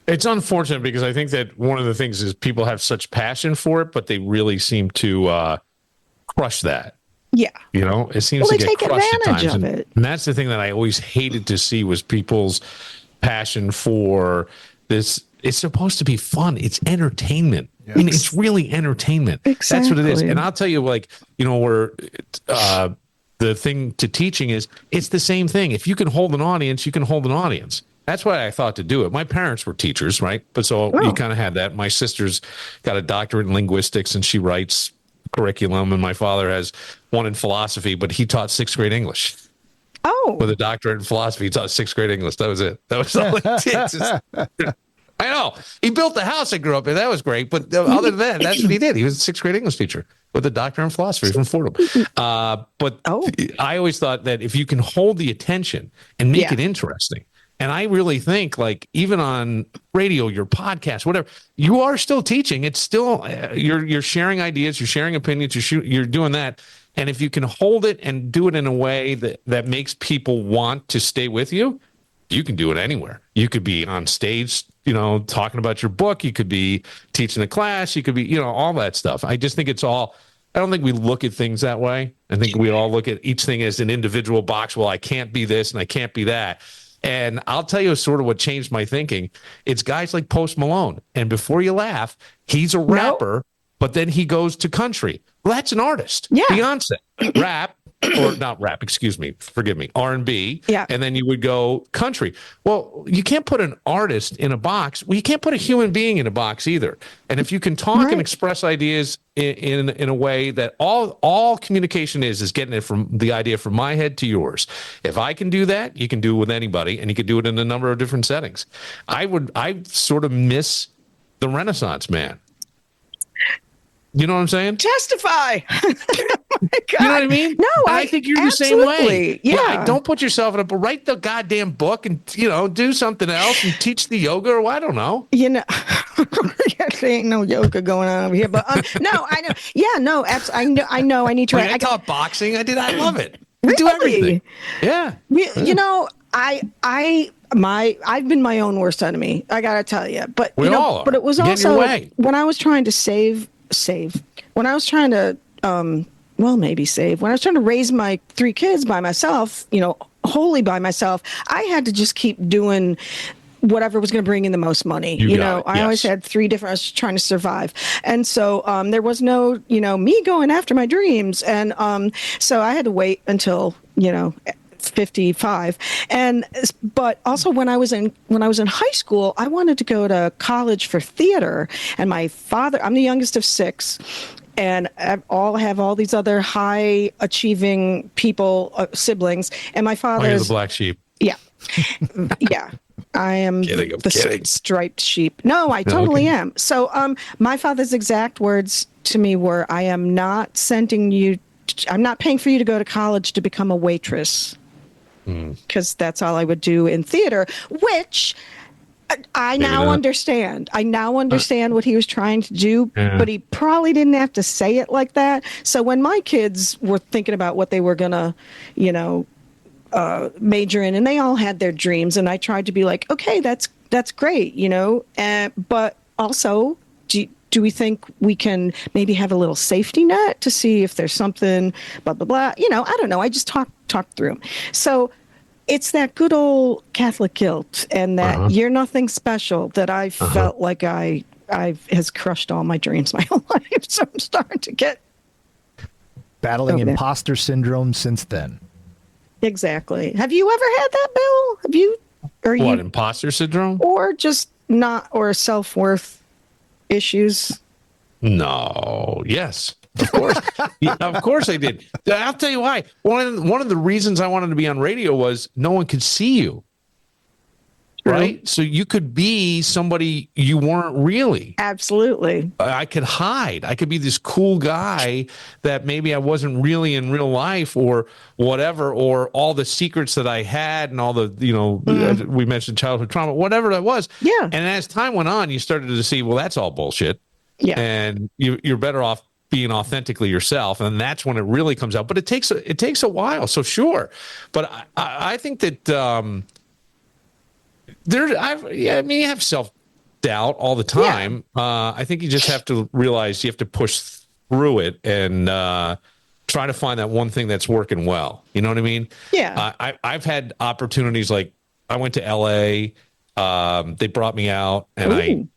It's unfortunate because I think that one of the things is people have such passion for it, but they really seem to crush that. Yeah. It seems to get crushed at times. And that's the thing that I always hated to see was people's passion for this. It's supposed to be fun. It's entertainment. Yes. I mean, it's really entertainment. Exactly. That's what it is. And I'll tell you, where the thing to teaching is, it's the same thing. If you can hold an audience, you can hold an audience. That's why I thought to do it. My parents were teachers, right? But so you kind of had that. My sister's got a doctorate in linguistics and she writes curriculum. And my father has one in philosophy, but he taught 6th grade English. Oh. With a doctorate in philosophy, he taught 6th grade English. That was it. That was all it did. I know. He built the house I grew up in. That was great. But other than that, that's what he did. He was a 6th grade English teacher with a doctorate in philosophy from Fordham. But I always thought that if you can hold the attention and make it interesting, and I really think, like, even on radio, your podcast, whatever, you are still teaching. It's still you're sharing ideas, you're sharing opinions, you're doing that. And if you can hold it and do it in a way that makes people want to stay with you, you can do it anywhere. You could be on stage, talking about your book. You could be teaching a class. You could be, all that stuff. I just think it's all. I don't think we look at things that way. I think we all look at each thing as an individual box. Well, I can't be this and I can't be that. And I'll tell you sort of what changed my thinking. It's guys like Post Malone. And before you laugh, he's a rapper, but then he goes to country. Well, that's an artist. Yeah. Beyonce, rap, or not rap, excuse me, forgive me, R&B. Yeah. And then you would go country. Well, you can't put an artist in a box. Well, you can't put a human being in a box either. And if you can talk and express ideas in a way that all communication is getting it from the idea from my head to yours. If I can do that, you can do it with anybody, and you can do it in a number of different settings. I sort of miss the Renaissance man. You know what I'm saying? Testify. Oh my God. You know what I mean? No, I think you're the same way. Yeah. Don't put yourself in a, write the goddamn book and, do something else and teach the yoga or I don't know. There ain't no yoga going on over here, but no, I know. Yeah, no, absolutely. I know. I need to. I taught boxing. I love it. Really? Do everything. Yeah. I've been my own worst enemy. I gotta tell you, but we all are. But it was also when I was trying to save. When I was trying to, save. When I was trying to raise my 3 kids by myself, wholly by myself, I had to just keep doing whatever was going to bring in the most money. I always had 3 different. I was trying to survive, and so there was no, me going after my dreams, and so I had to wait until 55. But also when I was in high school, I wanted to go to college for theater, and my father, I'm the youngest of 6, and I have all these other high achieving people, siblings, and my father you're is the black sheep. Yeah. Yeah. I am the striped sheep. No, I totally am. So my father's exact words to me were, I'm not paying for you to go to college to become a waitress. Because that's all I would do in theater, which I now understand. I now understand what he was trying to do, but he probably didn't have to say it like that. So when my kids were thinking about what they were going to, major in, and they all had their dreams, and I tried to be like, okay, that's great, but also, do we think we can maybe have a little safety net to see if there's something, blah, blah, blah. I don't know. I just talked through them. So it's that good old Catholic guilt and that you're nothing special that I felt like I has crushed all my dreams my whole life. So I'm starting to get battling imposter syndrome since then. Exactly. Have you ever had that, Bill? Have you? Imposter syndrome? Or just or self-worth issues? No. Yes. Of course. Of course I did. I'll tell you why. One of the reasons I wanted to be on radio was no one could see you. right? So you could be somebody you weren't really. Absolutely. I could hide. I could be this cool guy that maybe I wasn't really in real life or whatever, or all the secrets that I had and all the, we mentioned childhood trauma, whatever that was. Yeah. And as time went on, you started to see, well, that's all bullshit. Yeah. And you're better off being authentically yourself. And that's when it really comes out. But it takes a while. So sure. But I think that you have self-doubt all the time. Yeah. I think you just have to realize you have to push through it and try to find that one thing that's working well. You know what I mean? Yeah. I've had opportunities, like I went to LA. They brought me out, and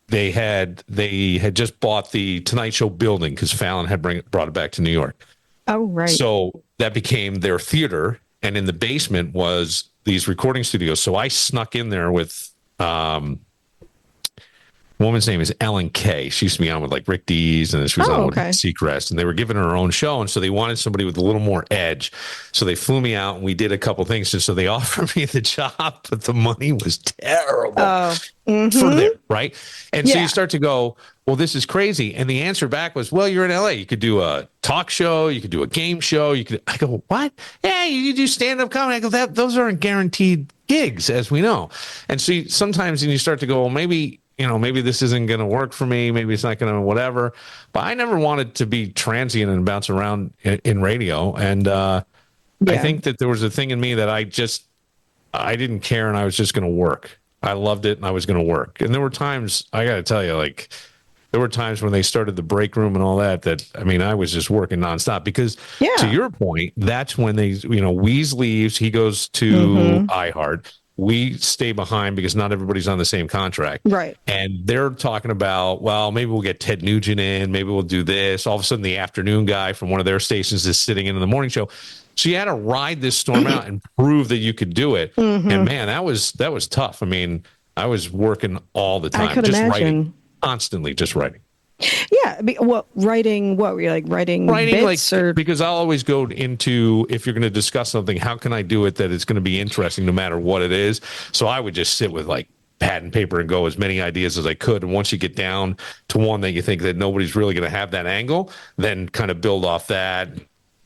they had just bought the Tonight Show building because Fallon had brought it back to New York. Oh, right. So that became their theater, and in the basement was these recording studios. So I snuck in there with woman's name is Ellen Kay. She used to be on with like Rick Dees, and she was on with Seacrest, and they were giving her own show. And so they wanted somebody with a little more edge. So they flew me out, and we did a couple things. And so they offered me the job, but the money was terrible for there, right? And so you start to go, well, this is crazy. And the answer back was, well, you're in LA. You could do a talk show. You could do a game show. I go, what? Yeah, you do stand-up comedy. I go, those aren't guaranteed gigs, as we know. And so sometimes you start to go, well, maybe this isn't going to work for me. Maybe it's not going to whatever. But I never wanted to be transient and bounce around in radio. And I think that there was a thing in me that I didn't care, and I was just going to work. I loved it, and I was going to work. And there were times, I got to tell you, like, there were times when they started the break room and all that, I was just working nonstop because to your point, that's when Weeze leaves, he goes to iHeart. We stay behind because not everybody's on the same contract. Right. And they're talking about, well, maybe we'll get Ted Nugent in. Maybe we'll do this. All of a sudden, the afternoon guy from one of their stations is sitting in the morning show. So you had to ride this storm out and prove that you could do it. And man, that was tough. I was working all the time, just writing, constantly just writing. Yeah. Writing? What were you like writing bits, like, because I'll always go into, if you're going to discuss something, how can I do it that it's going to be interesting no matter what it is? So I would just sit with like pad and paper and go as many ideas as I could. And once you get down to one that you think that nobody's really going to have that angle, then kind of build off that.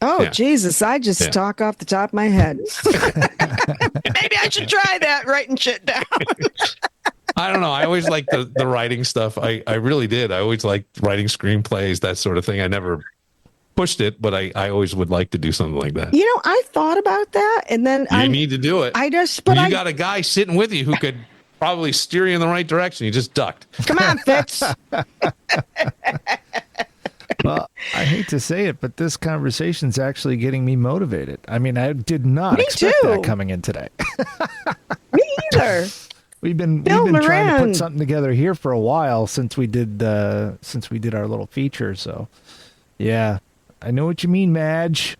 Oh, Jesus. I just talk off the top of my head. Maybe I should try that, writing shit down. I don't know. I always liked the writing stuff. I really did. I always liked writing screenplays, that sort of thing. I never pushed it, but I always would like to do something like that. I thought about that, and then you need to do it. You got a guy sitting with you who could probably steer you in the right direction. You just ducked. Come on, Fitz. Well, I hate to say it, but this conversation's actually getting me motivated. I did not expect that coming in today. Me either. We've been trying to put something together here for a while since we did our little feature. So, yeah, I know what you mean, Madge.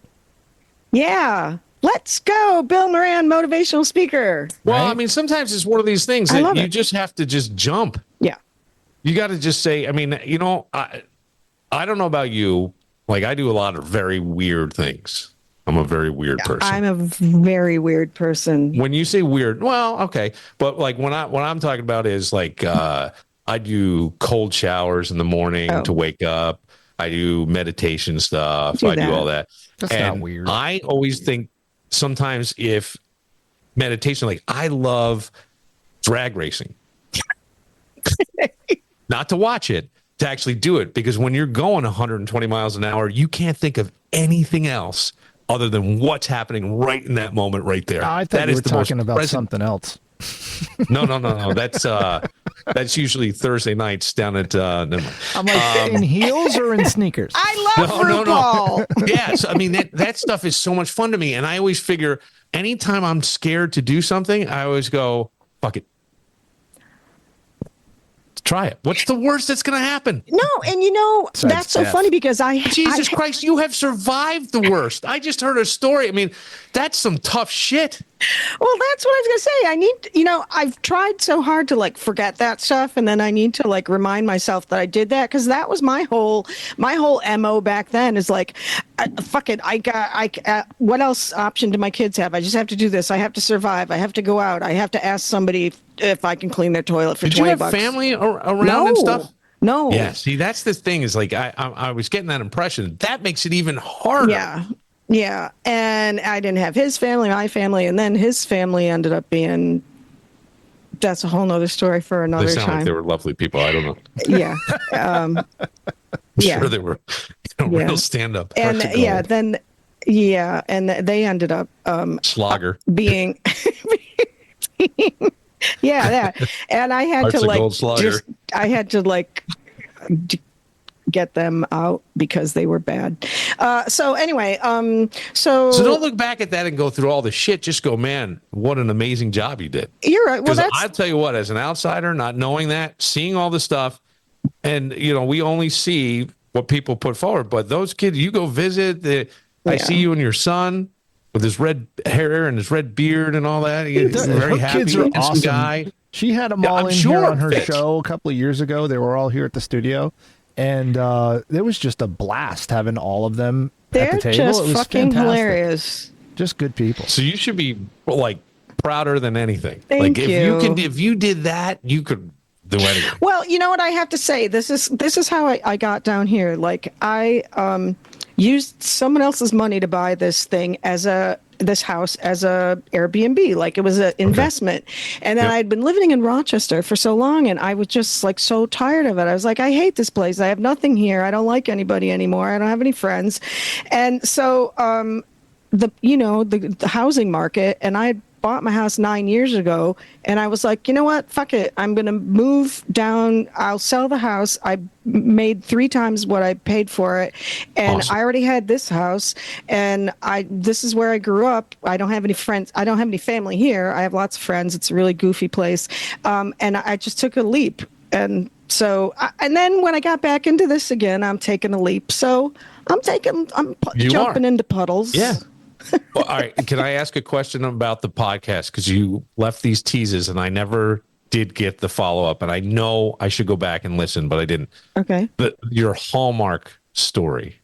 Yeah, let's go, Bill Moran, motivational speaker. Well, right? Sometimes it's one of these things that you just have to just jump. Yeah, you got to just say. I don't know about you. Like, I do a lot of very weird things. I'm a very weird person. I'm a very weird person. When you say weird, well, okay. But like what I'm talking about is like I do cold showers in the morning to wake up. I do meditation stuff. I do all that. That's not weird. I always think sometimes if meditation, like I love drag racing. Not to watch it, to actually do it. Because when you're going 120 miles an hour, you can't think of anything else other than what's happening right in that moment right there. I thought you were talking about something else. No. That's usually Thursday nights down at I'm like, in heels or in sneakers? I love RuPaul. Yes, that stuff is so much fun to me, and I always figure anytime I'm scared to do something, I always go, fuck it. Try it. What's the worst that's going to happen? No, and that's so funny because Jesus Christ, you have survived the worst. I just heard a story. I mean, that's some tough shit. Well, that's what I was going to say. I need, I've tried so hard to like forget that stuff. And then I need to like remind myself that I did that. Cause that was my whole MO back then is like, fuck it. What else option do my kids have? I just have to do this. I have to survive. I have to go out. I have to ask somebody if I can clean their toilet for $20. Did you have family around and stuff? No. Yeah. See, that's the thing is like, I was getting that impression. That makes it even harder. Yeah. Yeah, and I didn't have his family, my family, and then his family ended up being. That's a whole nother story for another they sound time. Like they were lovely people. I don't know. Yeah, Sure, they were real stand-up. And and they ended up Slogger being. And I had to get them out because they were bad. So anyway, so don't look back at that and go through all the shit. Just go, man, what an amazing job you did. You're right. Well, I'll tell you what, as an outsider, not knowing that, seeing all the stuff, and we only see what people put forward. But those kids, you go visit. I see you and your son with his red hair and his red beard and all that. He's very happy. Kids are awesome. Guy. She had them all here on her show a couple of years ago. They were all here at the studio. And it was just a blast having all of them at the table. They're just it was fucking fantastic. hilarious. Just good people. So you should be like prouder than anything. Thank you. If you did that, you could do anything. Well, you know what I have to say. This is how I got down here. Like I used someone else's money to buy this thing this house as a Airbnb, like it was an investment. And then I'd been living in Rochester for so long and I was just like so tired of it. I was like, I hate this place. I have nothing here. I don't like anybody anymore. I don't have any friends. And so the housing market, and I bought my house 9 years ago and I was like, you know what? Fuck it. I'm going to move down. I'll sell the house. I made 3 times what I paid for it. And awesome. I already had this house and this is where I grew up. I don't have any friends. I don't have any family here. I have lots of friends. It's a really goofy place. And I just took a leap. And so, and then when I got back into this again, I'm taking a leap. So I'm jumping into puddles. Yeah. Well, all right. Can I ask a question about the podcast? Because you left these teases and I never did get the follow up. And I know I should go back and listen, but I didn't. Okay. But your Hallmark story.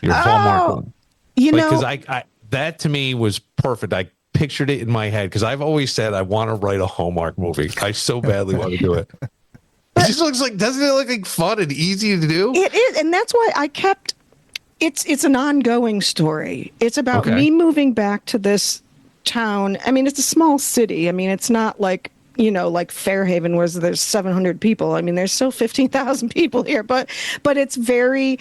Your Hallmark one. Because I that to me was perfect. I pictured it in my head because I've always said I want to write a Hallmark movie. I so badly want to do it. It just looks like, doesn't it look like fun and easy to do? It is. And that's why I kept. It's an ongoing story. It's about me moving back to this town. I mean, it's a small city. I mean, it's not like, like Fairhaven where there's 700 people. I mean, there's still 15,000 people here, but it's very,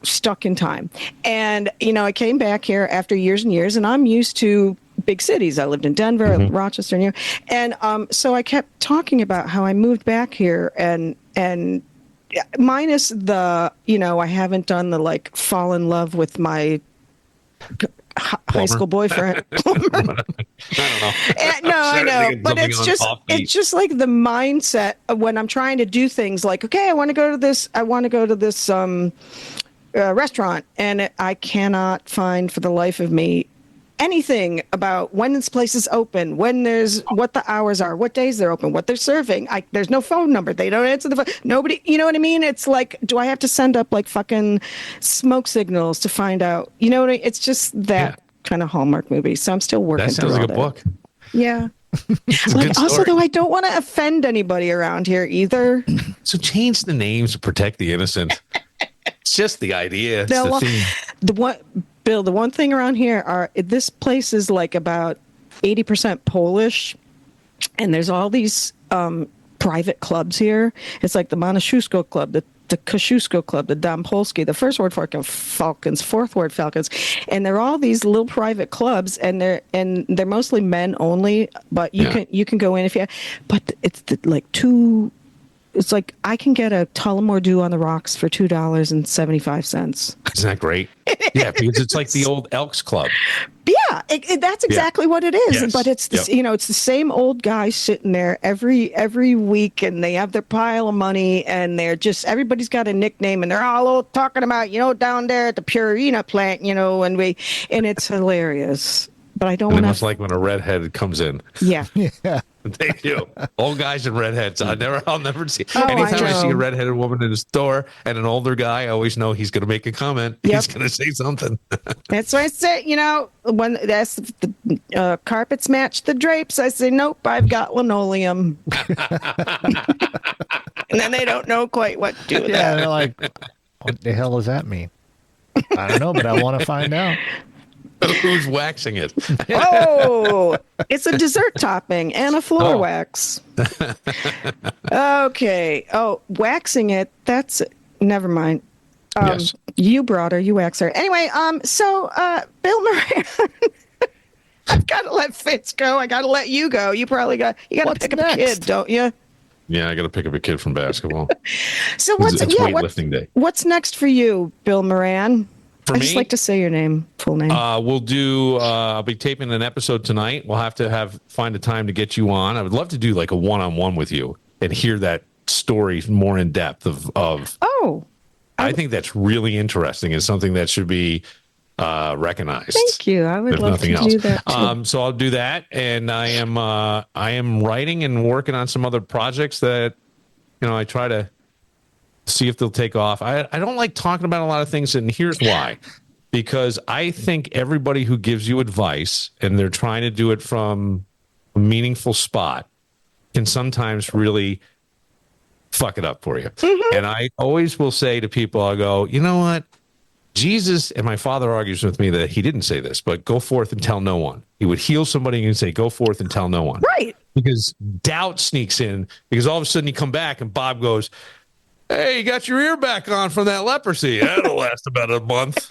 stuck in time. And, I came back here after years and years and I'm used to big cities. I lived in Denver, Rochester, and so I kept talking about how I moved back here and minus the, I haven't done the like fall in love with my high school boyfriend. I don't know. No, I know, but it's just like the mindset of when I'm trying to do things like, okay, I want to go to this restaurant, and I cannot find for the life of me anything about when this place is open, what the hours are, what days they're open, what they're serving. There's no phone number. They don't answer the phone. Nobody, you know what I mean? It's like, do I have to send up like fucking smoke signals to find out? You know what I mean? It's just that kind of Hallmark movie. So I'm still working through all that. That sounds like a book. Yeah. Like, also, though, I don't want to offend anybody around here either. So change the names to protect the innocent. It's just the idea. It's the theme. Bill, the one thing around here this place is like about 80% Polish, and there's all these private clubs here. It's like the Monashusko Club, the Kosciuszko Club, the Dom Polski, the First Ward Falcons, Fourth Ward Falcons, and they're all these little private clubs, and they're mostly men only. But you can go in if you. But it's like two it's like I can get a Tullamore Dew on the rocks for $2.75. Isn't that great? Yeah, because it's like the old Elks Club. Yeah, that's exactly what it is. Yes. But it's the, it's the same old guys sitting there every week, and they have their pile of money, and they're just everybody's got a nickname, and they're all talking about down there at the Purina plant, and it's hilarious. But I don't want to. It's like when a redhead comes in. Yeah. Yeah. They do. Old guys and redheads. I'll never see. Oh, Anytime I see a know. redheaded woman in a store and an older guy, I always know he's going to make a comment. Yep. He's going to say something. That's why I say, when that's the carpets match the drapes, I say, nope, I've got linoleum. And then they don't know quite what to do with Yeah, that. they're like, what the hell does that mean? I don't know, but I want to find out. Who's waxing it? Oh, it's a dessert topping and a floor wax. Okay. Oh, waxing it. That's never mind. Yes. You brought her, you wax her. Anyway, so Bill Moran. I've got to let Fitz go. I got to let you go. You to pick up a kid, don't you? Yeah, I got to pick up a kid from basketball. So it's weightlifting day. What's next for you, Bill Moran? For I me, just like to say your full name. We'll do. I'll be taping an episode tonight. We'll have to find a time to get you on. I would love to do like a one-on-one with you and hear that story more in depth of. Oh, I think that's really interesting. It's something that should be recognized. Thank you. I would love to do that too. So I'll do that, and I am writing and working on some other projects that I try to see if they'll take off. I don't like talking about a lot of things, and here's why. Because I think everybody who gives you advice and they're trying to do it from a meaningful spot can sometimes really fuck it up for you. Mm-hmm. And I always will say to people, I'll go, you know what? Jesus, and my father argues with me that he didn't say this, but go forth and tell no one. He would heal somebody and say, go forth and tell no one. Right. Because doubt sneaks in, because all of a sudden you come back and Bob goes, hey, you got your ear back on from that leprosy. That'll last about a month.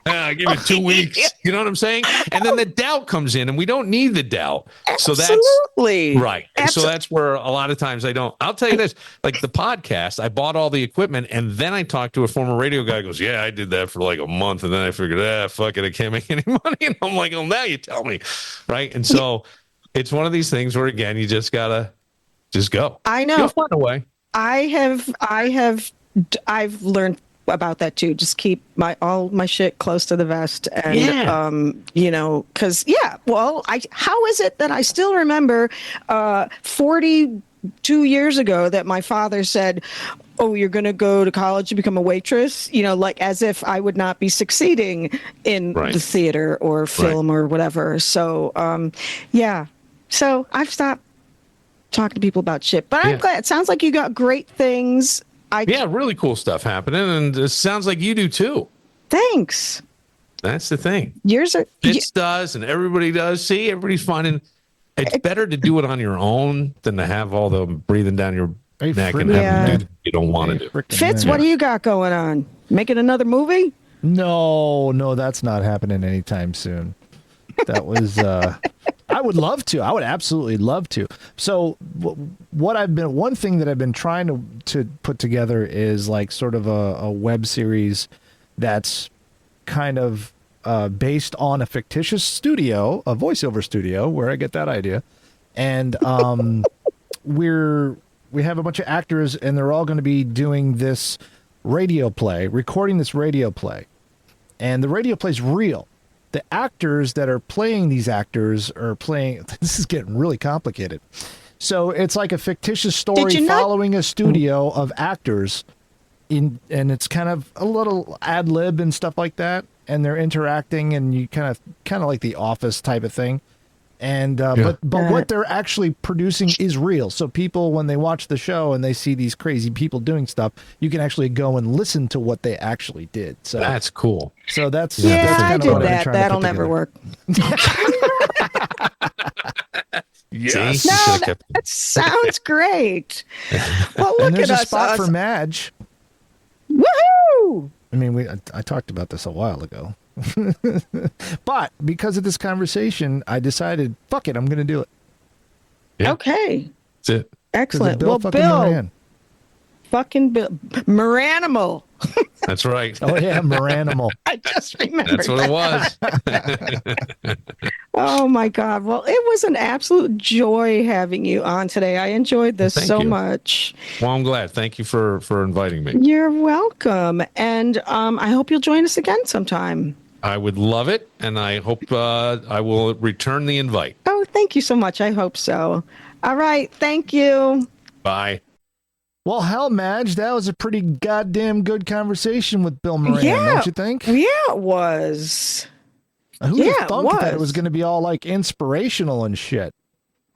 I'll give you 2 weeks. You know what I'm saying? And then the doubt comes in, and we don't need the doubt. So Absolutely. That's right. And so that's where a lot of times I don't. I'll tell you this, like the podcast, I bought all the equipment, and then I talked to a former radio guy who goes, yeah, I did that for like a month, and then I figured, fuck it, I can't make any money. And I'm like, oh, now you tell me. Right? And so it's one of these things where, again, you just got to just go. I know. You'll find a way. I've learned about that too. Just keep all my shit close to the vest, and because how is it that I still remember 42 years ago that my father said, oh, you're going to go to college to become a waitress, like as if I would not be succeeding in the theater or film or whatever. So so I've stopped talking to people about shit, but I'm glad. It sounds like you got great things. Really cool stuff happening, and it sounds like you do too. Thanks. That's the thing. Fitz does, and everybody does. See, everybody's finding it's better to do it on your own than to have all the breathing down your neck and have to do you don't want to do. Fitz, what do you got going on? Making another movie? No, that's not happening anytime soon. That was. I would love to. I would absolutely love to. So one thing that I've been trying to put together is like sort of a web series that's kind of based on a fictitious studio, a voiceover studio, where I get that idea. And we have a bunch of actors, and they're all going to be doing this radio play, recording this radio play. And the radio play is real. The actors that are playing these actors are playing. This is getting really complicated. So it's like a fictitious story following a studio of actors, and it's kind of a little ad lib and stuff like that. And they're interacting, and you kind of like The Office type of thing. And but what they're actually producing is real. So people, when they watch the show and they see these crazy people doing stuff, you can actually go and listen to what they actually did. So that's cool. So that's I did that. That'll never work. Yes. No, that sounds great. Well, look and there's at a us. spot for Madge. Woohoo! I mean, I talked about this a while ago. But because of this conversation, I decided, fuck it, I'm going to do it. Yeah. Okay. That's it. Excellent. Bill Well, Bill, Moran. fucking Moranimal. That's right. Oh yeah, Moranimal. I just remembered. That's what it was. Oh my God. Well, it was an absolute joy having you on today. I enjoyed this so much. Well, I'm glad. Thank you for inviting me. You're welcome. And I hope you'll join us again sometime. I would love it. And I hope I will return the invite. Oh, thank you so much. I hope so. All right. Thank you. Bye. Well, hell, Madge, that was a pretty goddamn good conversation with Bill Moran, don't you think? Yeah, it was. Who would have thunk that it was going to be all like inspirational and shit?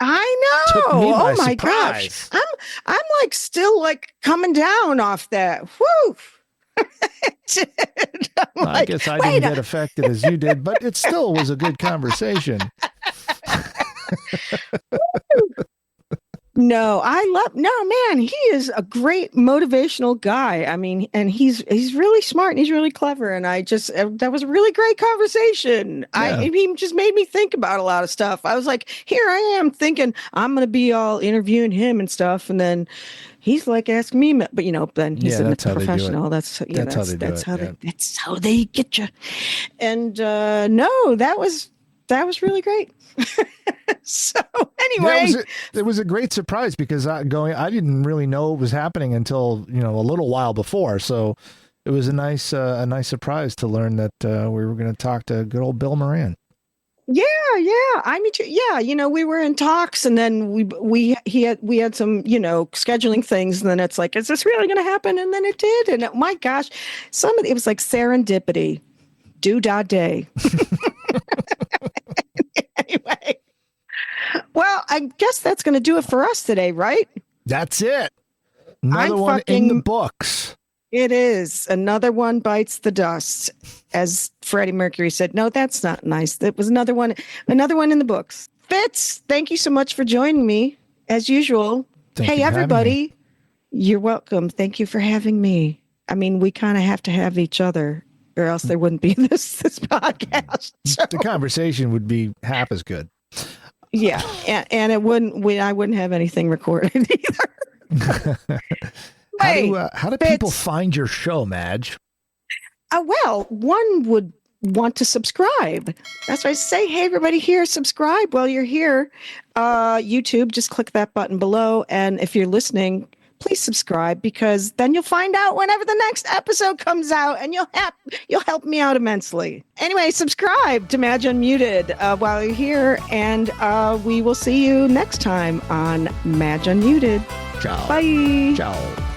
I know. Oh my gosh. I'm like still like coming down off that. Whew. I guess I didn't get affected as you did, but it still was a good conversation. No, man, he is a great motivational guy. I mean, and he's really smart and he's really clever. And that was a really great conversation. Yeah. He just made me think about a lot of stuff. I was like, here I am thinking I'm going to be all interviewing him and stuff. And then he's like, ask me, but then he's a professional. That's how they get you. And no, that was really great. So anyway, it was a great surprise because I didn't really know it was happening until a little while before. So it was a nice surprise to learn that we were going to talk to good old Bill Moran. Yeah. I mean, yeah. We were in talks, and then we had some scheduling things, and then it's like, is this really going to happen? And then it did, and my gosh, it was like serendipity, day. Anyway, well, I guess that's going to do it for us today, right? That's it. Another one in the books. It is. Another one bites the dust. As Freddie Mercury said, no, that's not nice. That was another one in the books. Fitz, thank you so much for joining me, as usual. Hey, everybody. You're welcome. Thank you for having me. I mean, we kind of have to have each other, or else there wouldn't be this podcast. So. The conversation would be half as good. Yeah, and it wouldn't. I wouldn't have anything recorded either. How do people find your show, Madge? Well, one would want to subscribe. That's why I say, hey, everybody here, subscribe while you're here. YouTube, just click that button below, and if you're listening, please subscribe, because then you'll find out whenever the next episode comes out, and you'll help me out immensely. Anyway, subscribe to Madge Unmuted while you're here, and we will see you next time on Madge Unmuted. Ciao. Bye. Ciao.